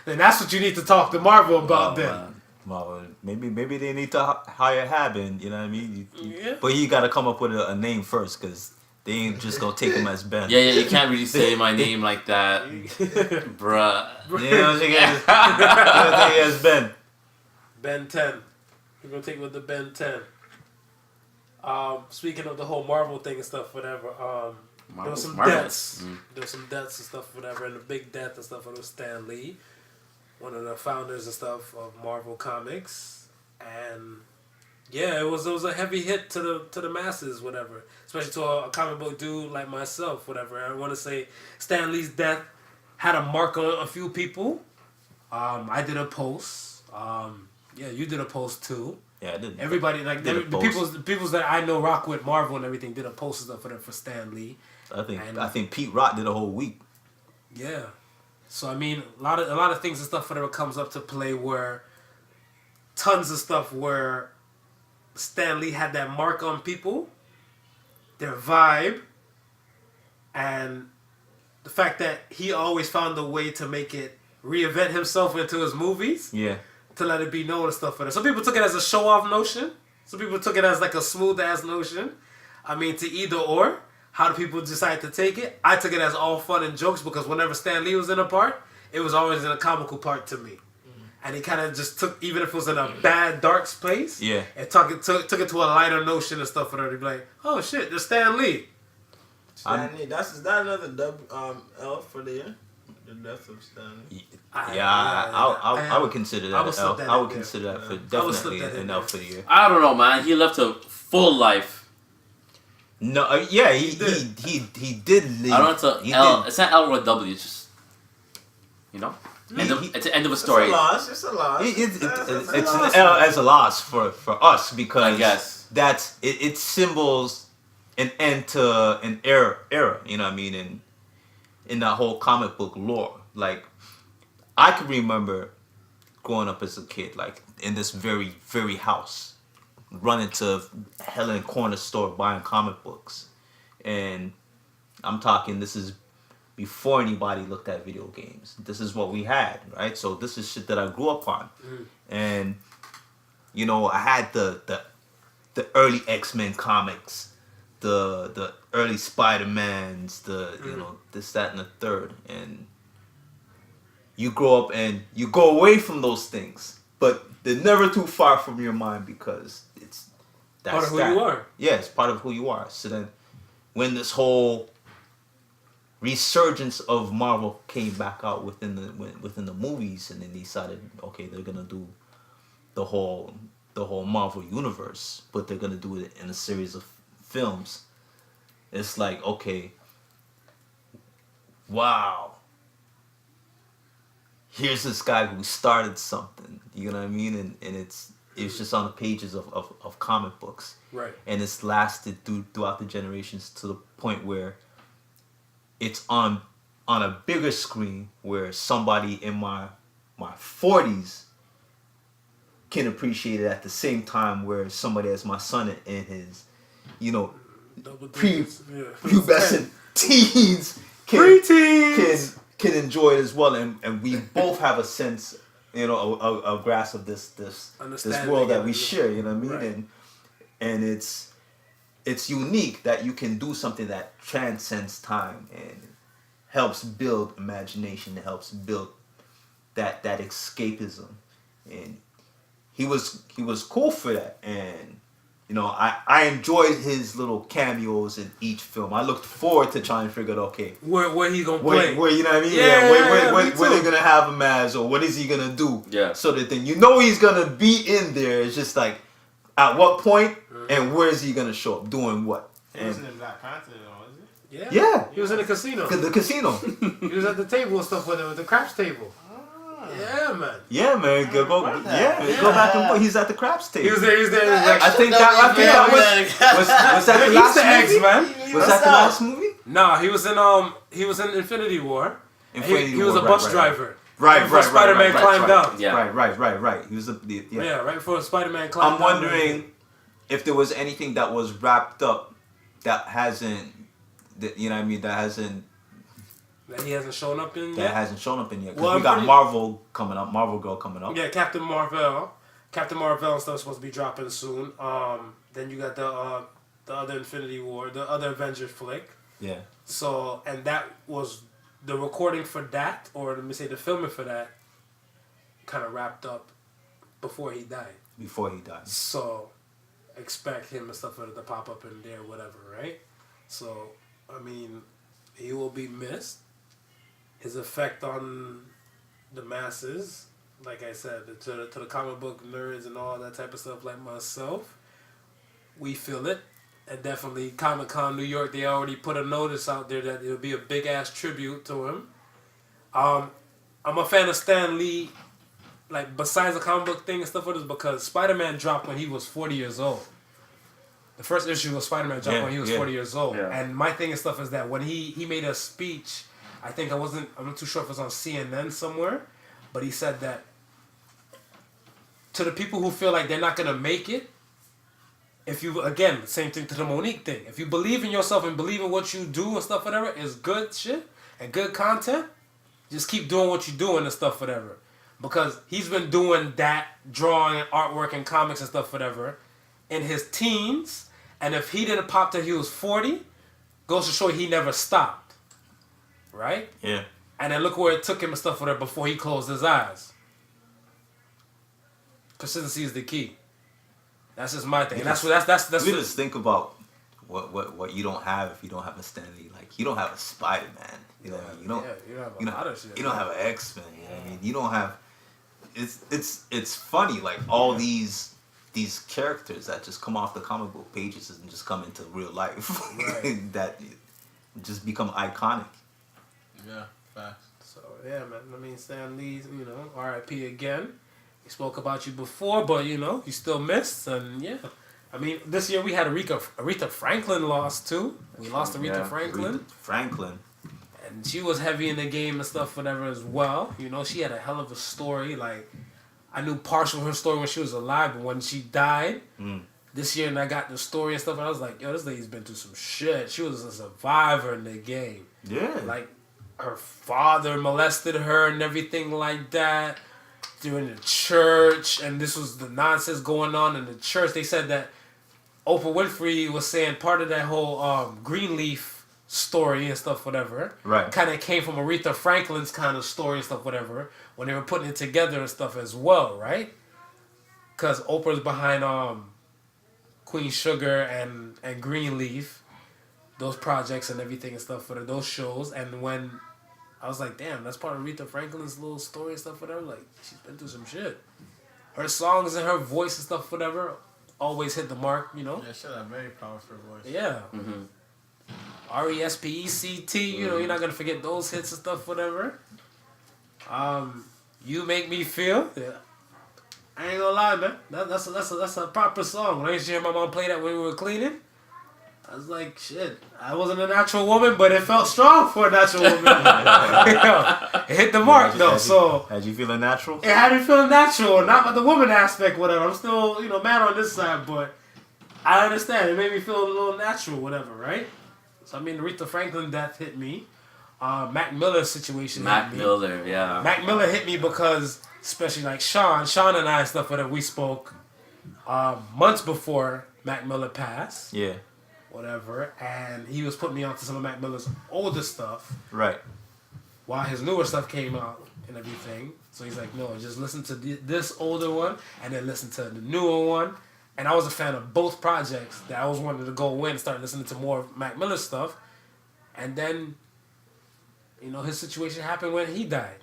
Then that's what you need to talk to Marvel about then. Well, maybe they need to hire Haben. You know what I mean? Yeah. But you got to come up with a name first, because they ain't just gonna take him as Ben. Yeah, you can't really say my name like that, bruh. You know what I'm saying? As Ben. Ben 10. We're gonna take it with the Ben 10. Speaking of the whole Marvel thing and stuff, whatever. There was some deaths. There was some deaths and stuff, whatever, and the big death and stuff. It was Stan Lee, one of the founders and stuff of Marvel Comics, and yeah, it was a heavy hit to the masses, whatever, especially to a comic book dude like myself, whatever. I want to say Stan Lee's death had a mark on a few people. I did a post. Yeah, you did a post too. Yeah, I did. Everybody like the people's that I know rock with Marvel and everything did a post and stuff for Stan Lee. I think Pete Rock did a whole week. Yeah, so I mean a lot of things and stuff whatever comes up to play where tons of stuff where Stan Lee had that mark on people, their vibe, and the fact that he always found a way to make it reinvent himself into his movies. Yeah. To let it be known and stuff for that. Some people took it as a show off notion. Some people took it as like a smooth ass notion. I mean, to either or. How do people decide to take it? I took it as all fun and jokes because whenever Stan Lee was in a part, it was always in a comical part to me. And he kind of just took, even if it was in a bad, dark place, Yeah. and took it to a lighter notion and stuff for her to be like, oh shit, there's Stan Lee. Stan Lee. Is that another L for the year? The death of Stan Lee. I would consider that an L. I would consider that for definitely an L for the year. I don't know, man. He left a full life. No, yeah, he did leave. I don't know. It's L. It's not L or a W. It's just, you know, it's the end of a story. It's a loss. It's an L as a loss for us because I guess it symbols an end to an era. You know what I mean? In that whole comic book lore, like I can remember growing up as a kid, like in this very very house, running to Helen Corner store buying comic books, and I'm talking this is before anybody looked at video games. This is what we had, right? So this is shit that I grew up on, and you know I had the early X-Men comics, the early Spider-Mans, you know this, that, and the third, and you grow up and you go away from those things, but they're never too far from your mind because that's part of who you are. Yeah, it's part of who you are. So then, when this whole resurgence of Marvel came back out within the movies, and then they decided, okay, they're gonna do the whole Marvel universe, but they're gonna do it in a series of films. It's like, okay, wow, here's this guy who started something, you know what I mean, and it's just on the pages of comic books, right? And it's lasted throughout the generations to the point where it's on a bigger screen where somebody in my 40s can appreciate it at the same time where somebody as my son in his, you know, pubescent teens can enjoy it as well, and we both have a sense, you know, a grasp of this world that we share, you know what I mean, right. and it's unique that you can do something that transcends time and helps build imagination, it helps build that escapism, and he was cool for that, and you know, I enjoyed his little cameos in each film. I looked forward to trying to figure out, okay, where he gonna play, where you know what I mean? Yeah, where they're gonna have him as, or what is he gonna do? Yeah. So that then you know he's gonna be in there. It's just like, at what point and where is he gonna show up, doing what? He wasn't in Black Panther, though, was he? Yeah. He was in the casino. The casino. He was at the table and stuff with the craps table. Yeah, man. Yeah, man. Go back and look. He's at the craps table. He was there. He was like, I think that was that the last movie? man. Was that the last movie? Nah, he was in Infinity War. He was a bus driver. Right. Before Spider-Man climbed down. Yeah. Right. He was right before Spider-Man climbed I'm down. wondering if there was anything that was wrapped up that hasn't, you know what I mean, that hasn't That he hasn't shown up in That yet. hasn't shown up in yet. Because Well, we I'm got pretty- Marvel coming up. Marvel Girl coming up. Yeah, Captain Marvel and stuff supposed to be dropping soon. Then you got the other Infinity War, the other Avengers flick. Yeah. So, and that was the recording for that, or let me say the filming for that, kind of wrapped up before he died. Before he died. So, expect him and stuff to pop up in there, whatever, right? So, I mean, he will be missed. His effect on the masses, like I said, to the comic book nerds and all that type of stuff like myself, we feel it. And definitely Comic-Con New York, they already put a notice out there that it'll be a big-ass tribute to him. I'm a fan of Stan Lee, like, besides the comic book thing and stuff like this, because Spider-Man dropped when he was 40 years old. The first issue of Spider-Man dropped when he was 40 years old. Yeah. And my thing and stuff is that when he made a speech, I think I'm not too sure if it was on CNN somewhere, but he said that to the people who feel like they're not going to make it, if you, again, same thing to the Monique thing. If you believe in yourself and believe in what you do and stuff, whatever, is good shit and good content, just keep doing what you're doing and stuff, whatever. Because he's been doing that, drawing and artwork and comics and stuff, whatever, in his teens. And if he didn't pop till he was 40, goes to show he never stopped. Right? Yeah. And then look where it took him and stuff, whatever, before he closed his eyes. Consistency is the key. That's just my thing. And that's what that's We just think about what you don't have if you don't have a Stanley. Like, you don't have a Spider-Man. You know what I mean? You don't. Yeah, you have a You know, lot of shit. you don't have an X-Men. You know what I mean? You don't have. It's funny, like all these characters that just come off the comic book pages and just come into real life. Right. That just become iconic. Yeah, facts. So yeah, man. I mean, Stan Lee, R.I.P. again. We spoke about you before, but you still missed, and yeah. I mean, this year we had Aretha Franklin lost too. We lost Aretha Franklin. Aretha Franklin. And she was heavy in the game and stuff, whatever, as well. She had a hell of a story. Like, I knew partial of her story when she was alive, but when she died this year, and I got the story and stuff, and I was like, yo, this lady's been through some shit. She was a survivor in the game. Yeah. Like, her father molested her and everything like that during the church, and this was the nonsense going on in the church. They said that Oprah Winfrey was saying part of that whole Greenleaf story and stuff, whatever. Right. Kind of came from Aretha Franklin's kind of story and stuff, whatever, when they were putting it together and stuff as well, right? Because Oprah's behind Queen Sugar and Greenleaf, those projects and everything and stuff, for those shows. And when I was like, damn, that's part of Aretha Franklin's little story and stuff, whatever. Like, she's been through some shit. Her songs and her voice and stuff, whatever, always hit the mark, Yeah, she had a very powerful voice. Yeah. Mm-hmm. R-E-S-P-E-C-T, you're not going to forget those hits and stuff, whatever. You Make Me Feel. Yeah. I ain't gonna lie, man. That's a proper song. When I used to hear my mom play that when we were cleaning, I was like, shit, I wasn't a natural woman, but it felt strong for a natural woman. It hit the mark, Had you feeling natural? it had me feeling natural, not about the woman aspect, whatever. I'm still, man on this side, but I understand. It made me feel a little natural, whatever, right? So, I mean, Aretha Franklin death hit me. Mac Miller's situation Mac hit me. Miller, yeah. Mac Miller hit me because, especially like Sean and I and stuff that we spoke months before Mac Miller passed. Yeah. Whatever, and he was putting me onto some of Mac Miller's older stuff Right. while his newer stuff came out and everything. So he's like, no, just listen to this older one and then listen to the newer one. And I was a fan of both projects that I was wanting to go in and start listening to more of Mac Miller's stuff. And then, his situation happened when he died.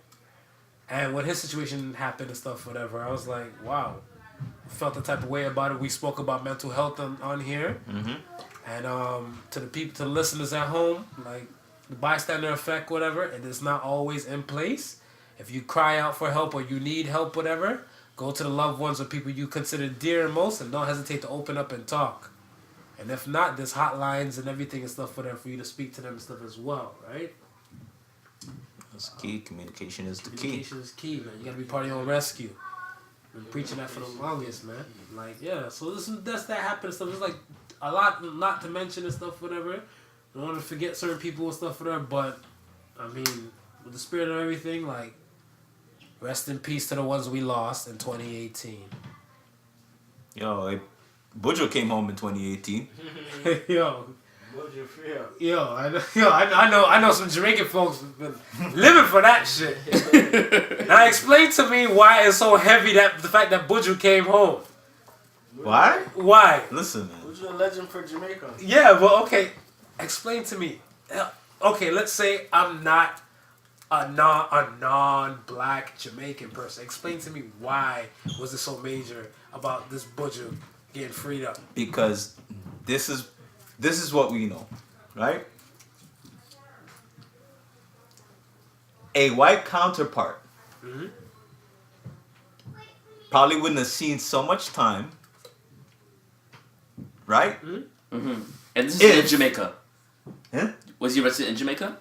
And when his situation happened and stuff, whatever, I was like, wow. Felt the type of way about it. We spoke about mental health on here. Mm-hmm. And to the listeners at home, like the bystander effect, whatever, it is not always in place. If you cry out for help or you need help, whatever, go to the loved ones or people you consider dear and most, and don't hesitate to open up and talk. And if not, there's hotlines and everything and stuff for them for you to speak to them and stuff as well, right? That's key. Communication is the key. Communication is key, man. You gotta be part of your own rescue. Been preaching that for the longest, man. Like, yeah. So that's that happened and stuff. It's like a lot not to mention and stuff, whatever. Don't want to forget certain people and stuff, whatever. But I mean, with the spirit of everything, like, rest in peace to the ones we lost in 2018. Yo, Bujo came home in 2018. Yo, What'd you feel? I know some Jamaican folks have been living for that shit. Now explain to me why it's so heavy that the fact that Buju came home. Why? Why? Listen, man. Who's your legend for Jamaica? Yeah, but okay, explain to me. Okay, let's say I'm not a non-black Jamaican person. Explain to me why was it so major about this Buju getting freed up? Because this is what we know, right? A white counterpart probably wouldn't have seen so much time, right? And this is in Jamaica. Huh? Was he arrested in Jamaica?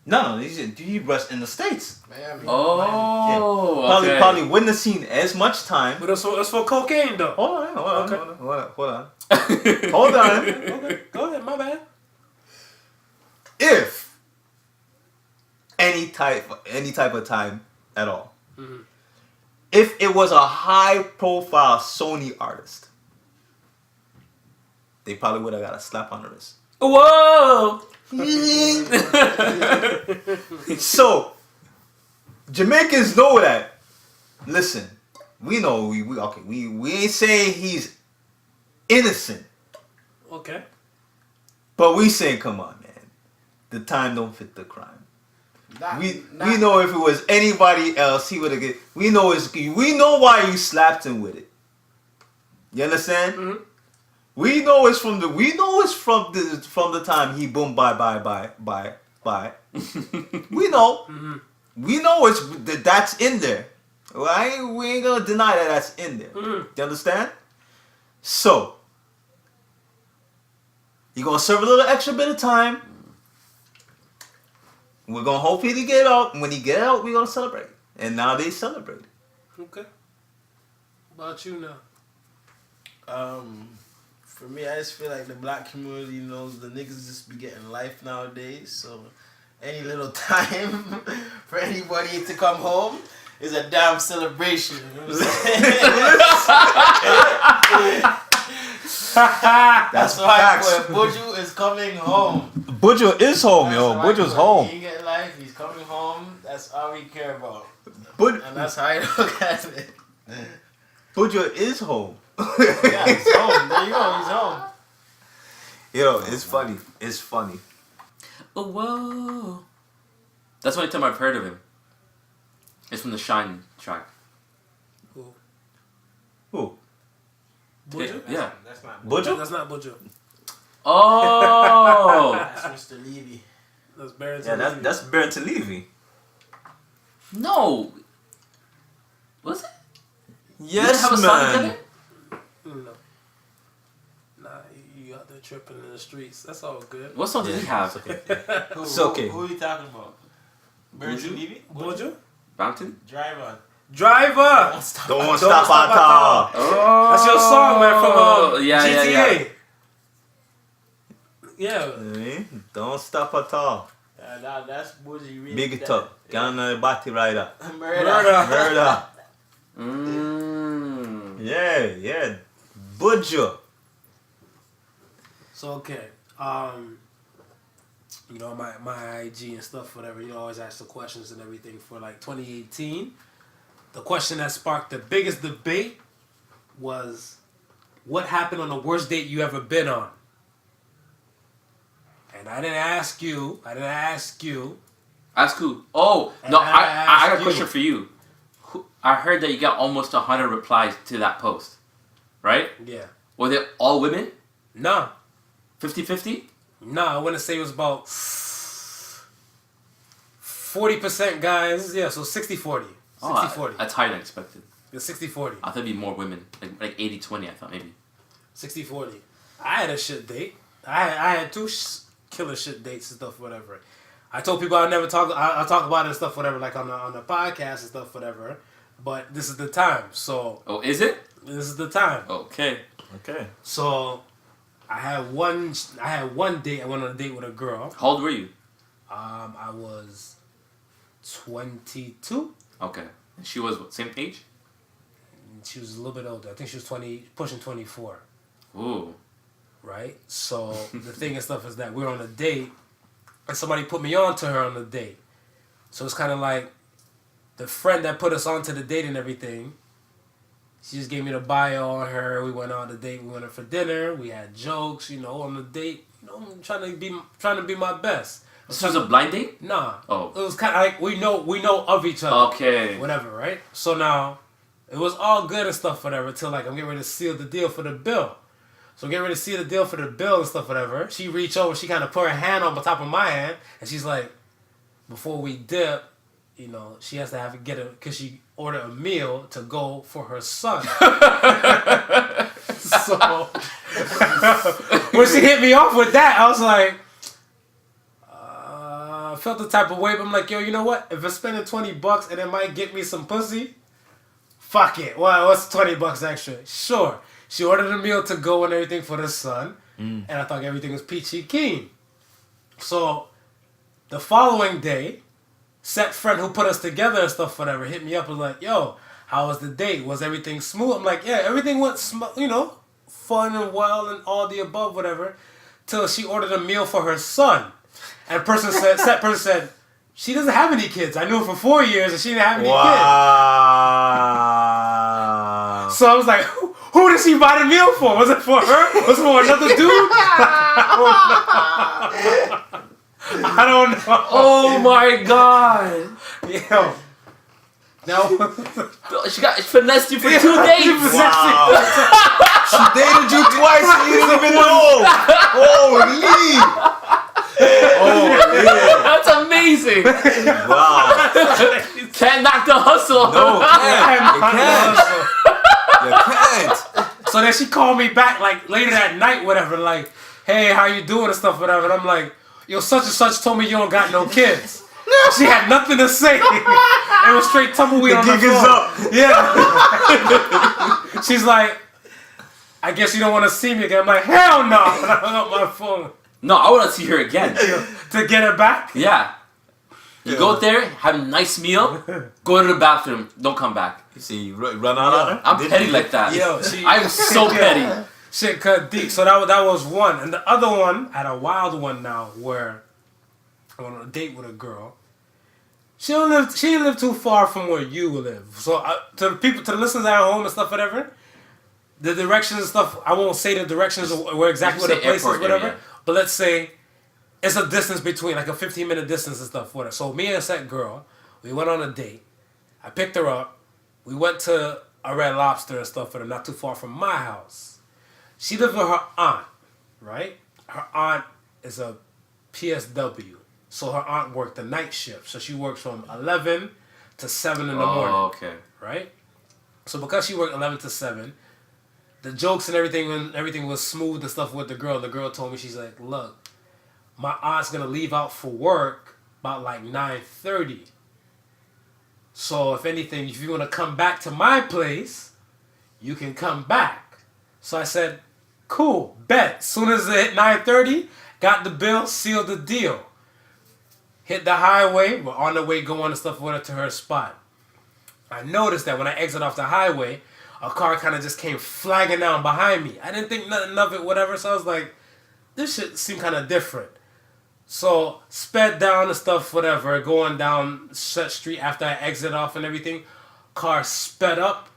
No, he rushed in the States. Miami. Oh, okay. Probably wouldn't have seen as much time. But it's for cocaine though. Hold on. Okay. Hold on. Hold on. Okay, go ahead, my bad. If any type of time at all. If it was a high profile Sony artist, they probably would have got a slap on the wrist. Whoa! So Jamaicans know that. Listen, we know we ain't saying he's innocent, Okay. but we saying, come on, man, the time don't fit the crime. We know if it was anybody else, he would have get. We know why you slapped him with it. You understand? Mm-hmm. We know it's from the time he boom bye. We know. Mm-hmm. We know that's in there. Right? We ain't gonna deny that that's in there. Mm-hmm. You understand? So you're gonna serve a little extra bit of time. We're gonna hopefully get out. And when he get out, we're gonna celebrate. And now they celebrate. Okay. What about you now? For me, I just feel like the black community knows the niggas just be getting life nowadays. So any little time for anybody to come home is a damn celebration. You know what I'm saying? That's why facts. Buju is coming home. Bujo is home, yo. That's why Bujo's home. He get life. He's coming home. That's all we care about. But And that's how I look at it. Bujo is home. Yeah, he's home. There you go. He's home. Yo, it's funny. It's funny. Oh, whoa. That's the only time I've heard of him. It's from the Shine track. Who? Buju? Yeah. That's not Bujo? That's not Buju. Oh! That's Mr. Levy. That's Barrington. Yeah, Levy. that's Barrington Levy. No! Was it? Did they Yes, have a song man. together? No. Nah, you out there tripping in the streets. That's all good. What song did he have? It's okay. Who are you talking about? Barrington Levy? Buju? Brompton? Driver. Driver! Don't Stop stop at all. Oh! That's your song, man, from GTA. Yeah. Don't stop at all. That's Buju. Really Big it up. Gonna body rider. Murder. Murder. Mmm. Yeah. Bujo. So, okay. You know, my IG and stuff, whatever, you know, always ask the questions and everything for like 2018. The question that sparked the biggest debate was, what happened on the worst date you ever been on? And I didn't ask you. Ask who? Oh, And no, I I got a ask question you. for you. I heard that you got almost 100 replies to that post, right? Yeah. Were they all women? No. 50-50? No, I want to say it was about 40% guys. Yeah, so 60-40. 60-40. That's higher than expected. It's 60-40. I thought it'd be more women. Like 80-20, I thought maybe. 60-40. I had a shit date. I had two killer shit dates and stuff, whatever. I told people I'll never talk. I'll talk about it and stuff, whatever, like on the podcast and stuff, whatever. But this is the time. So. Oh, is it? This is the time. Okay. So, I had one date. I went on a date with a girl. How old were you? I was 22. Okay. And she was what, same age? She was a little bit older. I think she was 20, pushing 24. Ooh. Right? So the thing and stuff is that we're on a date, and somebody put me on to her on the date. So it's kind of like the friend that put us on to the date and everything. She just gave me the bio on her. We went on the date. We went out for dinner. We had jokes, on the date. I'm trying to be my best. This was a blind date? Nah. Oh. It was kind of like we know of each other. Okay. Whatever, right? So now, it was all good and stuff, whatever, till like I'm getting ready to seal the deal for the bill. So I'm getting ready to seal the deal for the bill and stuff, whatever. She reached over, she kind of put her hand on the top of my hand, and she's like, before we dip, she has to because she ordered a meal to go for her son. So, when she hit me off with that, I was like, I felt the type of way, but I'm like, yo, you know what? If it's spending $20 and it might get me some pussy, fuck it. Well, what's $20 extra? Sure. She ordered a meal to go and everything for the son, and I thought everything was peachy keen. So, the following day, said friend who put us together and stuff, whatever, hit me up and was like, yo, how was the date? Was everything smooth? I'm like, yeah, everything went fun and well and all the above, whatever, till she ordered a meal for her son. And person said, she doesn't have any kids. I knew her for 4 years and she didn't have any kids. So I was like, who did she buy the meal for? Was it for her? Was it for another dude? I don't know. Oh my god. Yo. No. She finessed you for 2 days. Wow. She dated you twice and you didn't even know. Holy. Oh, yeah. That's amazing. Wow. Can't knock the hustle. No, you can't. So then she called me back like later that night, whatever, like, hey, how you doing and stuff, whatever. And I'm like, yo, such and such told me you don't got no kids. She had nothing to say. It was straight tumbleweed on the gig is floor. up. Yeah. She's like, I guess you don't want to see me again. I'm like, hell no. And I hung up my phone. No, I want to see her again. To get her back? Yeah. You go there, have a nice meal, go to the bathroom, don't come back. You see, you run out on her? I'm petty like that. Yo, I'm so petty. Shit cut deep. So that was one. And the other one, I had a wild one now where I went on a date with a girl. She didn't live too far from where you live. So to the listeners at home and stuff, whatever, the directions and stuff, I won't say the directions or where exactly where the place is, whatever. Area. But let's say it's a distance between, like a 15-minute distance and stuff, whatever. So me and that girl, we went on a date. I picked her up. We went to a Red Lobster and stuff, whatever, not too far from my house. She lived with her aunt, right? Her aunt is a PSW. So her aunt worked the night shift. So she works from 11 to 7 in the morning. Oh, okay. Right? So because she worked 11 to 7, the jokes and everything was smooth and stuff with the girl. The girl told me, she's like, look, my aunt's going to leave out for work about like 9:30. So if anything, if you want to come back to my place, you can come back. So I said, cool, bet. Soon as it hit 9:30, got the bill, sealed the deal. Hit the highway, we're on the way going and stuff with her to her spot. I noticed that when I exit off the highway, a car kind of just came flagging down behind me. I didn't think nothing of it, whatever, so I was like, this shit seemed kind of different. So, sped down and stuff, whatever, going down Set Street after I exit off and everything. Car sped up,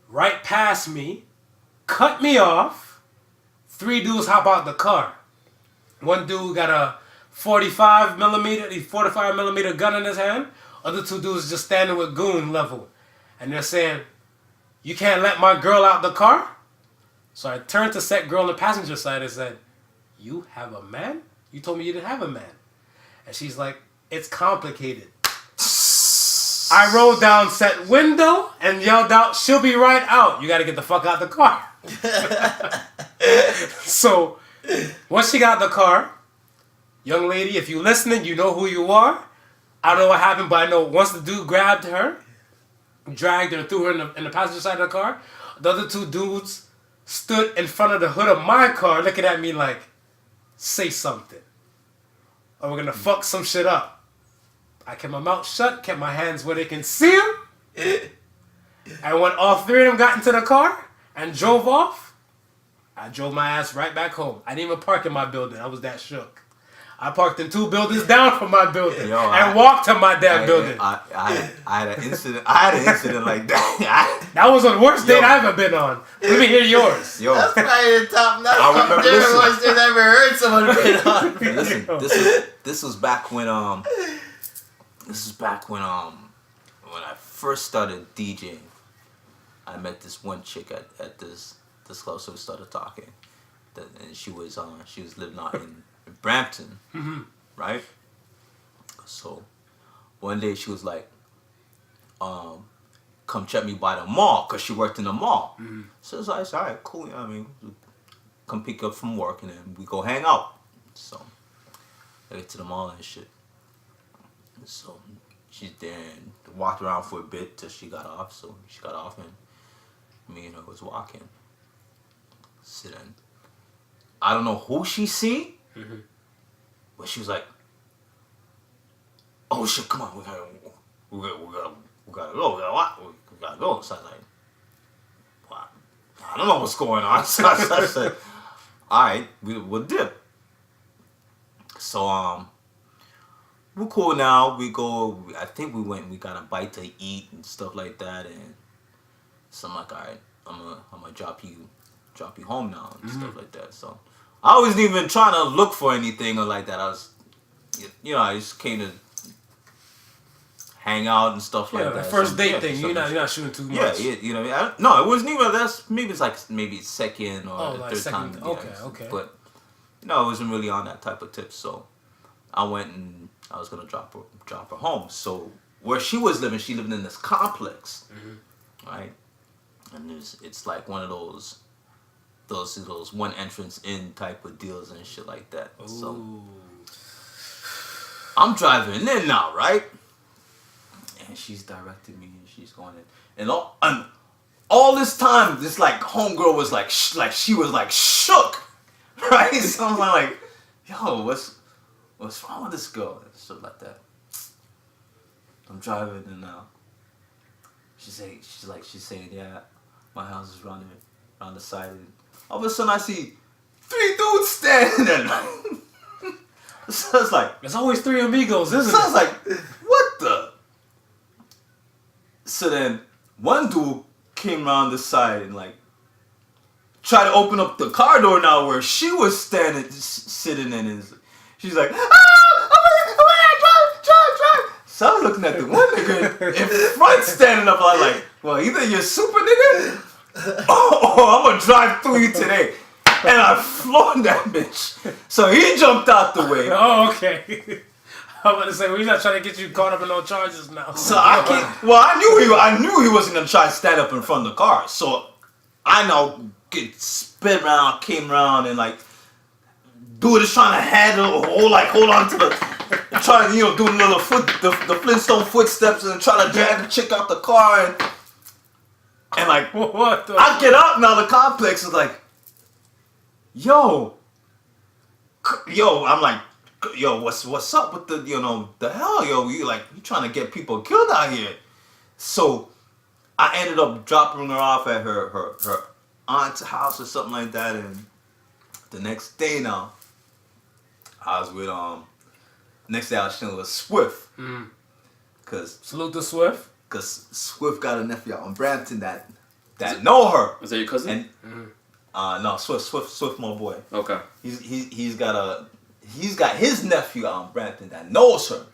right past me, cut me off. 3 dudes hop out the car. One dude got a 45 millimeter gun in his hand. Other 2 dudes just standing with goon level. And they're saying, you can't let my girl out the car? So I turned to set girl on the passenger side and said, you have a man? You told me you didn't have a man. And she's like, it's complicated. I rolled down set window and yelled out, she'll be right out. You got to get the fuck out the car. So once she got the car, young lady, if you're listening, you know who you are. I don't know what happened, but I know once the dude grabbed her, dragged her and threw her in the passenger side of the car, the other 2 dudes stood in front of the hood of my car looking at me like, say something. Or we're going to fuck some shit up. I kept my mouth shut, kept my hands where they can see them. And when all three of them got into the car and drove off, I drove my ass right back home. I didn't even park in my building. I was that shook. I parked in 2 buildings down from my building and walked to my damn building. I had an incident. I had an incident like that. That was the worst date I've ever been on. Let me hear yours. Yo, That's probably the top. That's I the remember different listening. worst thing I ever heard someone been on. listen, this was back when when I first started DJing. I met this one chick at this club, so we started talking. And she was living out in Brampton, right? So one day she was like, come check me by the mall, because she worked in the mall. So I was like, all right, cool. You know what I mean, come pick up from work and then we go hang out. So I get to the mall and shit. So she's there and walked around for a bit till she got off. So she got off and me and her was walking. Sitting. I don't know who she see, but she was like, "Oh shit, come on, we gotta go. We gotta go." So I was like, well, I don't know what's going on. So I said, "All right, we'll dip." So we're cool now. We go. I think we went. We got a bite to eat and stuff like that. And so I'm like, "All right, I'm gonna drop you home now and stuff like that." So I wasn't even trying to look for anything or like that. I was, I just came to hang out and stuff like that. First date thing. You're not shooting too much. Yeah, no, it wasn't even. That's maybe second or like third second, time. Okay. But I wasn't really on that type of tip. So I went and I was gonna drop her home. So where she was living, she lived in this complex, right? And it's like one of those one entrance in type of deals and shit like that. Ooh. So I'm driving in now, right? And she's directing me and she's going in. And all this time, this like homegirl was like she was like shook, right? So I'm like, yo, what's wrong with this girl? And stuff like that. I'm driving and now. She's saying, yeah, my house is around the side. And all of a sudden I see 3 dudes standing there. So it's like, there's always 3 amigos, isn't so it? I was like, what the? So then one dude came around the side and like tried to open up the car door now where she was sitting in, and she's like, drive. So I was looking at the one nigga in front standing up. I was like, well, either you're super nigga or I'm gonna drive through you today. And I floored that bitch. So he jumped out the way. Oh, okay. I'm about to say, we're not trying to get you caught up in no charges now. So I knew he wasn't gonna try to stand up in front of the car. So I now get spin around, came around, and like dude is trying to hold on to the, trying to do the Flintstone footsteps and trying to drag the chick out the car and like what the I get up now. The complex is like, yo, I'm like, yo, what's up with the hell, yo? You trying to get people killed out here? So I ended up dropping her off at her aunt's house or something like that, and the next day now, I was with next day I was chilling with Swift, cause salute to Swift, cause Swift got a nephew out in Brampton that know her. Was that your cousin? And no, Swift, my boy. Okay. He's got his nephew out in Brampton that knows her,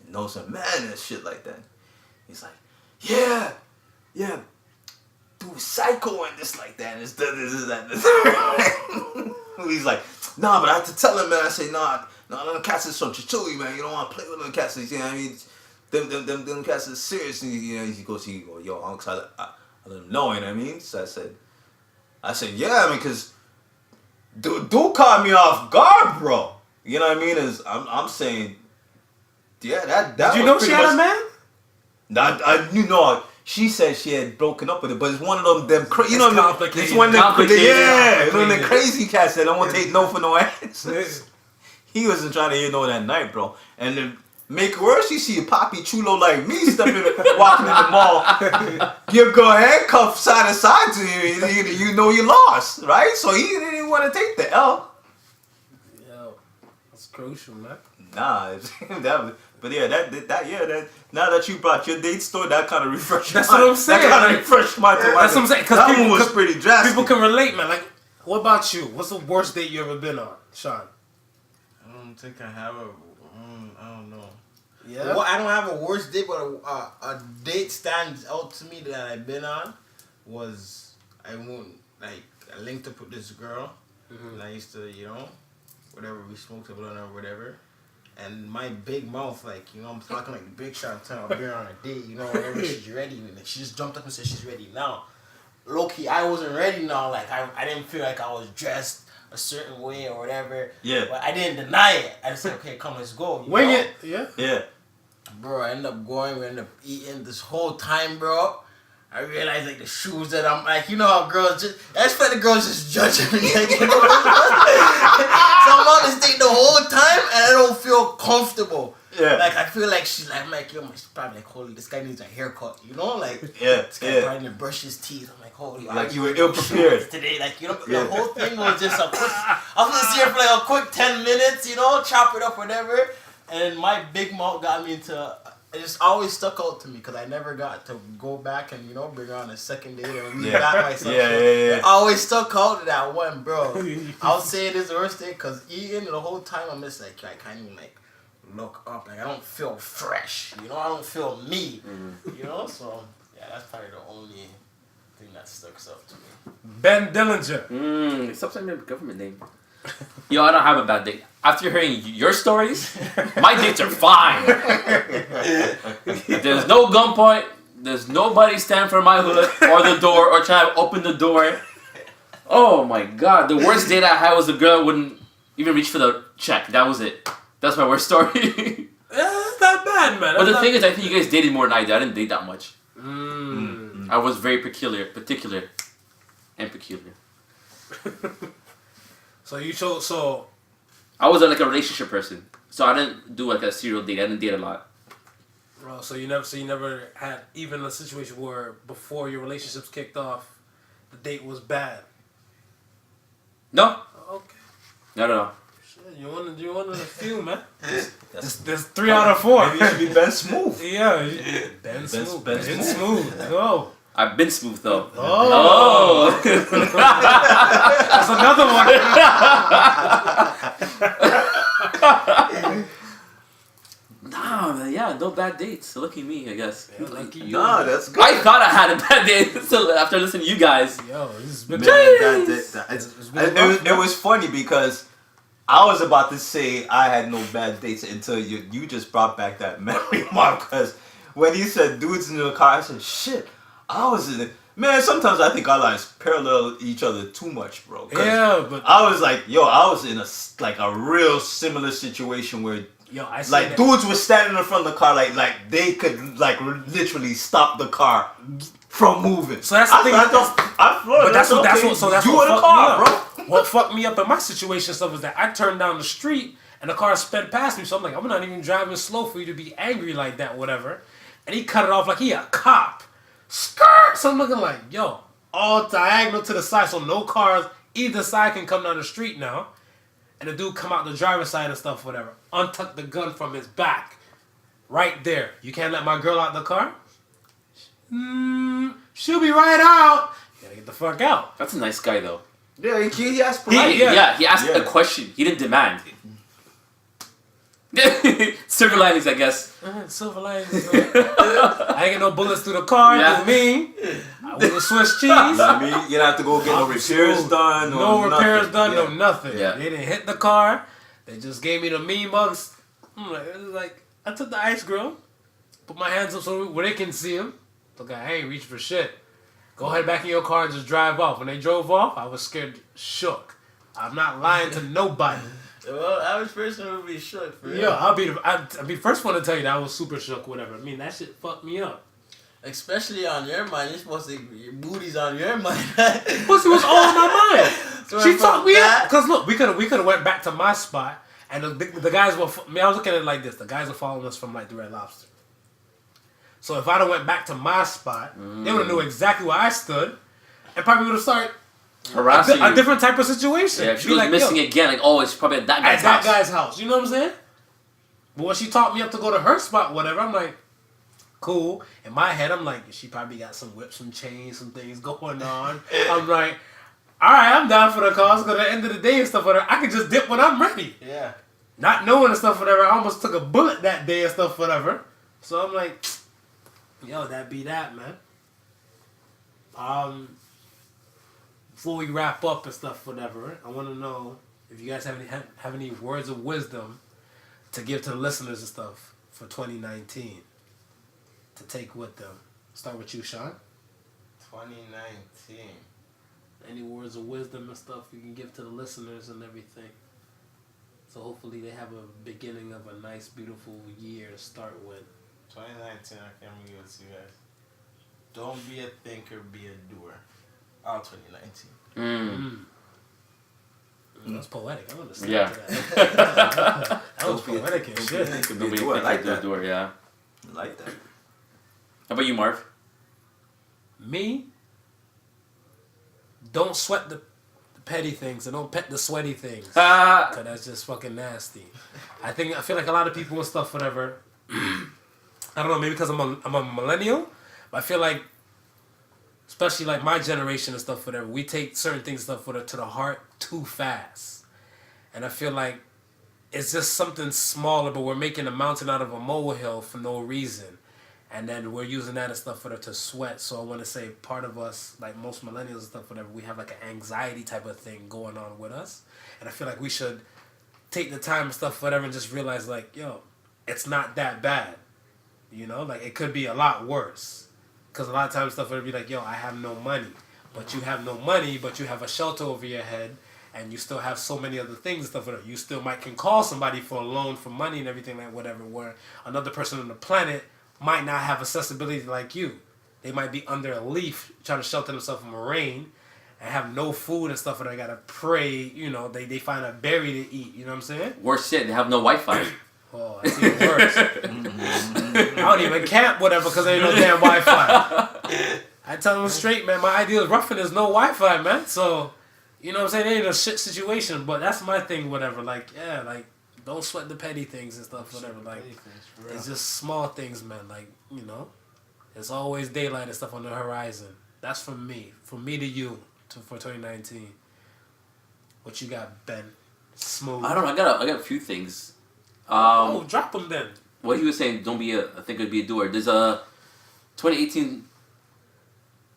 knows her man and shit like that. He's like, yeah, dude, psycho and this like that, and this that. He's like, nah, but I have to tell him, man. I say, nah, them cats is from Chichuli, man. You don't want to play with them cats. You know what I mean? Them cats is serious. And he goes, yo, Uncle, I let him know, you know what I mean? So I said, yeah, I mean, cause dude caught me off guard, bro. You know what I mean? I'm saying, yeah, that. Did you know she had a man? I knew no. She said she had broken up with it, but it's one of them crazy. You know what I mean? It's one of them, one of them crazy cats that don't want to take no for no answers. He wasn't trying to hear no that night, bro. And then Make it worse, you see a poppy chulo like me walking in the mall. You go handcuff side to side to him, you know you lost, right? So he didn't want to take the L. Yo, that's crucial, man. Nah, but yeah, that now that you brought your date story, that kind of refreshed. That's what I'm saying. That kind of refreshed my. That's what I'm saying. That one was pretty drastic. People can relate, man. Like, what about you? What's the worst date you ever been on, Sean? I don't think I have a. I don't know. Yeah. Well, I don't have a worst date, but a date stands out to me that I've been on was I linked up with this girl, and I used to, whatever, we smoked a blunt or whatever, and my big mouth, I'm talking like Big Shot, telling her on a date, whenever she's ready, and she just jumped up and said she's ready now. Low-key, I wasn't ready now, I didn't feel like I was dressed a certain way or whatever. Yeah. But I didn't deny it. I just said, okay, come, let's go. Wing it. Yeah. Yeah. Bro, I ended up going, we ended up eating this whole time, bro. I realized, the shoes that I'm, how girls just, I just felt the girls just judging me, So I'm on this date the whole time, and I don't feel comfortable. Yeah. I feel like she's like, she's probably holy, this guy needs a haircut, Yeah. This guy probably didn't brush his teeth. I'm like, holy. You were ill prepared today. The whole thing was just a quick, I was gonna see her for a quick 10 minutes, chop it up, whatever. And my big mouth got me into, it just always stuck out to me because I never got to go back and, bring her on a second date and re-back myself. Yeah. It always stuck out to that one, bro. I would say it is the worst day because eating the whole time, I'm just I can't even look up. I don't feel fresh. I don't feel me. So yeah, that's probably the only thing that sticks up to me. Ben Dillinger. Stop saying my government name. Yo, I don't have a bad date. After hearing your stories, my dates are fine. There's no gunpoint. There's nobody standing for my hood or the door or trying to open the door. Oh my god, the worst date I had was a girl wouldn't even reach for the check. That was it. That's my worst story. That's not bad, man. But the thing is, I think you guys dated more than I did. I didn't date that much. I was very particular. So you chose, so... I was a relationship person. So I didn't do a serial date. I didn't date a lot. Bro, so you never had even a situation where before your relationships kicked off, the date was bad? No. Okay. No. Shit, you wanted a few, man. There's 3 out of 4. Maybe you should be Ben Smooth. Yeah, Ben Smooth. Ben Smooth. Go. I've been smooth though. Oh. That's another one. Nah, yeah, no bad dates. Look at me, I guess. Yeah, lucky you. Nah, that's good. I thought I had a bad date so after listening to you guys. Yo, this has been... It was funny because I was about to say I had no bad dates until you just brought back that memory, Mark. Because when you said dudes in the car, I said, shit, I was in it. Man, sometimes I think our lives parallel each other too much, bro. Yeah, but... I was like, I was in a real similar situation where dudes were standing in front of the car like they could literally stop the car from moving. So that's the thing. That's what you in the car, bro. What fucked me up in my situation stuff was that I turned down the street and the car sped past me. So I'm like, I'm not even driving slow for you to be angry like that, whatever. And he cut it off like he a cop. Skirt. So I'm looking like, yo, all diagonal to the side, so no cars either side can come down the street now. And the dude come out the driver's side and stuff, whatever. Untuck the gun from his back. Right there. You can't let my girl out the car? She'll be right out. You gotta get the fuck out. That's a nice guy though. Yeah, he asked politely. He asked a question. He didn't demand. Silver linings, I guess. Silver linings. I ain't get no bullets through the car. Yeah. You mean? I was a Swiss cheese. I mean, you don't have to go get no repairs done. No repairs done. Yeah. No nothing. Yeah. They didn't hit the car. They just gave me the mean mugs. It was like I took the ice grill, put my hands up so where they can see him. Look, I ain't reach for shit. Go ahead back in your car and just drive off. When they drove off, I was scared, shook. I'm not lying to nobody. Well, average person would be shook for real. Yeah, I'll be first one to tell you that I was super shook, whatever. I mean, that shit fucked me up. Especially on your mind. You're supposed to, your booty's on your mind. Pussy was all on my mind. So She talked me that, up. Because look, we could have went back to my spot And the guys were, I was looking at it like this. The guys were following us from like the Red Lobster. So if I'd have went back to my spot, they would have knew exactly where I stood, and probably would have started harassing a you. different type of situation. Yeah, if she Be goes like, missing yo, again, like, oh, it's probably at that guy's at that house. guy's house. You know what I'm saying? But when she talked me up to go to her spot, whatever, I'm like, cool. In my head, I'm like, she probably got some whips, some chains, some things going on. I'm like, all right, I'm down for the cause. Because at the end of the day and stuff, whatever, I can just dip when I'm ready. Yeah. Not knowing and stuff, whatever. I almost took a bullet that day and stuff, whatever. So I'm like, yo, that be that, man. Before we wrap up and stuff, whatever, I want to know if you guys have any words of wisdom to give to the listeners and stuff for 2019 to take with them. Start with you, Sean. 2019. Any words of wisdom and stuff you can give to the listeners and everything. So hopefully they have a beginning of a nice, beautiful year to start with. 2019, I can't give it to you guys. Don't be a thinker, be a doer. All 2019. That's poetic. I understand Yeah. that. That was poetic and shit. Nobody I like thinks that. door, yeah. I like that. How about you, Marv? Me, don't sweat the petty things and don't pet the sweaty things. Cause that's just fucking nasty. I feel like a lot of people and stuff, whatever. I don't know, maybe because I'm a millennial, but I feel like, especially like my generation and stuff, whatever, we take certain things and stuff to the heart too fast. And I feel like it's just something smaller, but we're making a mountain out of a molehill for no reason. And then we're using that and stuff to sweat. So I want to say part of us, like most millennials and stuff, whatever, we have like an anxiety type of thing going on with us. And I feel like we should take the time and stuff, whatever, and just realize like, yo, it's not that bad. You know, like it could be a lot worse. Because a lot of times stuff would be like, yo, I have no money. But you have no money, but you have a shelter over your head. And you still have so many other things and stuff. You still can call somebody for a loan for money and everything like whatever. Where another person on the planet might not have accessibility like you. They might be under a leaf trying to shelter themselves from rain and have no food and stuff. And they got to pray, you know, they find a berry to eat. You know what I'm saying? Worse yet, they have no Wi-Fi. Oh, that's even worse. I don't even camp whatever because there ain't no damn Wi-Fi. I tell them straight, man, my idea of roughing is no Wi-Fi, man. So, you know what I'm saying? It ain't a shit situation, but that's my thing, whatever. Like, yeah, like, don't sweat the petty things and stuff, whatever. Like, it's just small things, man. Like, you know, there's always daylight and stuff on the horizon. That's from me to you for 2019. What you got, Ben? Smooth. I don't know. I got a few things. Drop them then. What he was saying, don't be a thinker, be a doer. There's a 2018.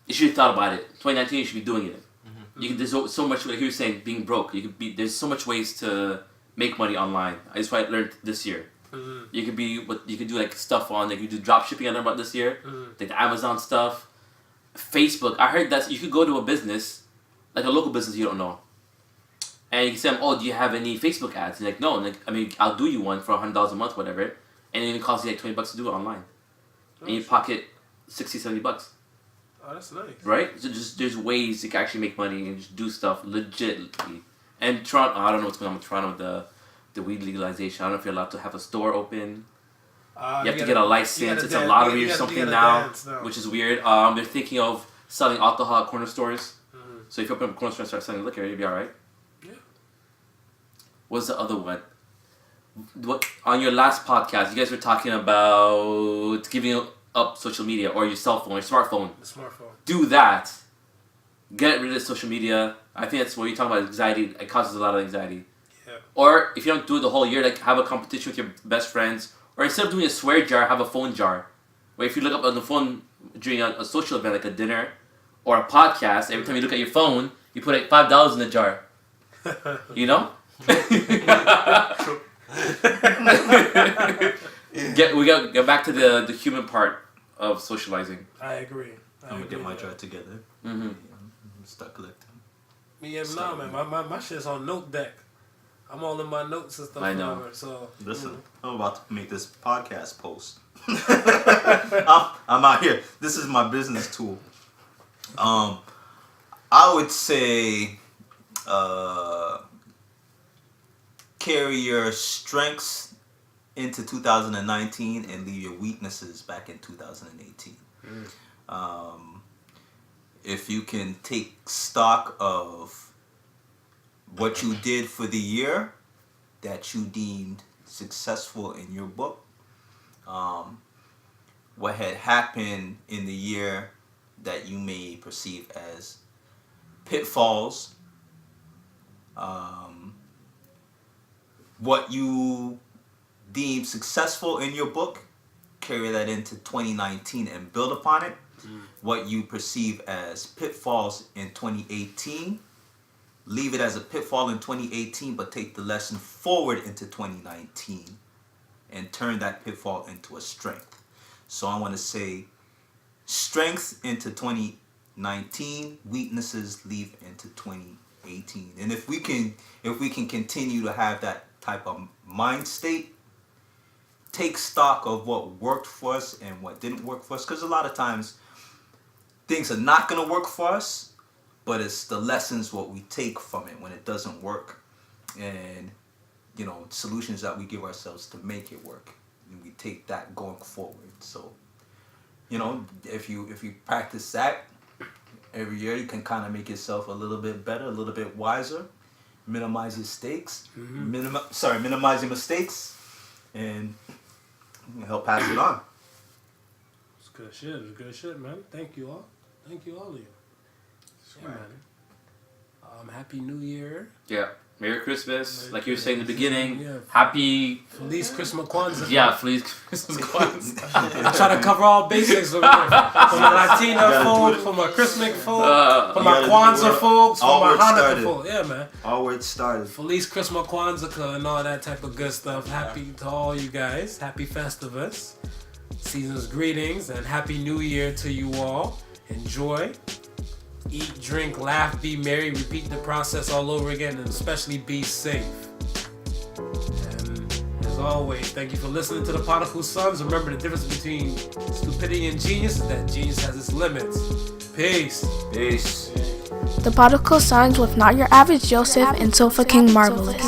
You should have thought about it. 2019, you should be doing it. You can, there's so much. Like he was saying, being broke. There's so much ways to make money online. I just learned this year. You could do like stuff on, like you do drop shipping. I learned about this year, like the Amazon stuff, Facebook. I heard that you could go to a business, like a local business you don't know, and you can say, "Oh, do you have any Facebook ads?" And like, no, like I mean, I'll do you one for $100 a month, whatever, and it costs you like $20 to do it online, and you pocket $60-$70. Oh, that's nice. Right? So just there's ways you can actually make money and just do stuff legitimately. And Toronto, I don't know what's going on with Toronto with the weed legalization. I don't know if you're allowed to have a store open. You have to get a license. It's a lottery or something now, which is weird. They're thinking of selling alcohol at corner stores. So if you open up a corner store and start selling liquor, you'll be alright. Yeah. What's the other one? What on your last podcast, you guys were talking about giving up social media or your cell phone, your smartphone. The smartphone. Do that. Get rid of social media. I think that's what you're talking about, anxiety. It causes a lot of anxiety. Yeah. Or if you don't do it the whole year, like have a competition with your best friends. Or instead of doing a swear jar, have a phone jar. Where if you look up on the phone during a social event like a dinner or a podcast, every time you look at your phone, you put like $5 in the jar. You know? We got to get back to the human part of socializing. I agree. I'm gonna get my jar together. Start collecting. Yeah, nah, man. My shit's on note deck. I'm all in my notes and stuff. I know. Whatever, so Listen, I'm about to make this podcast post. I'm out here. This is my business tool. I would say carry your strengths into 2019 and leave your weaknesses back in 2018. If you can take stock of what you did for the year that you deemed successful in your book, what had happened in the year that you may perceive as pitfalls, what you deem successful in your book, carry that into 2019 and build upon it. What you perceive as pitfalls in 2018, leave it as a pitfall in 2018, but take the lesson forward into 2019 and turn that pitfall into a strength. So I want to say strength into 2019, weaknesses leave into 2018. And if we can continue to have that type of mind state, take stock of what worked for us and what didn't work for us, because a lot of times things are not going to work for us, but it's the lessons what we take from it when it doesn't work, and solutions that we give ourselves to make it work, and we take that going forward. So if you practice that every year, you can kind of make yourself a little bit better, a little bit wiser, minimize your mistakes, minimize your mistakes, and help pass it on. It's good shit. It's good shit, man. Thank you all. Thank you, all of you. Yeah, man. Happy New Year. Yeah. Merry Christmas. Like you were saying in the beginning. Yeah. Happy... Feliz Christmas Kwanzaa. Yeah, Feliz Christmas Kwanzaa. I try to cover all bases for my Latina folk, for my Christmas folk, for my Kwanzaa folks, for my Hanukkah folk. Yeah, man. All where it started. Feliz Christmas Kwanzaa and all that type of good stuff. Happy to all you guys. Happy Festivus. Season's greetings and Happy New Year to you all. Enjoy. Eat, drink, laugh, be merry. Repeat the process all over again, and especially be safe. And as always, thank you for listening to the Podical Sons. Remember, the difference between stupidity and genius is that genius has its limits. Peace. Peace. The Podical Sons with Not Your Average Joseph and Sofa King Marvelous.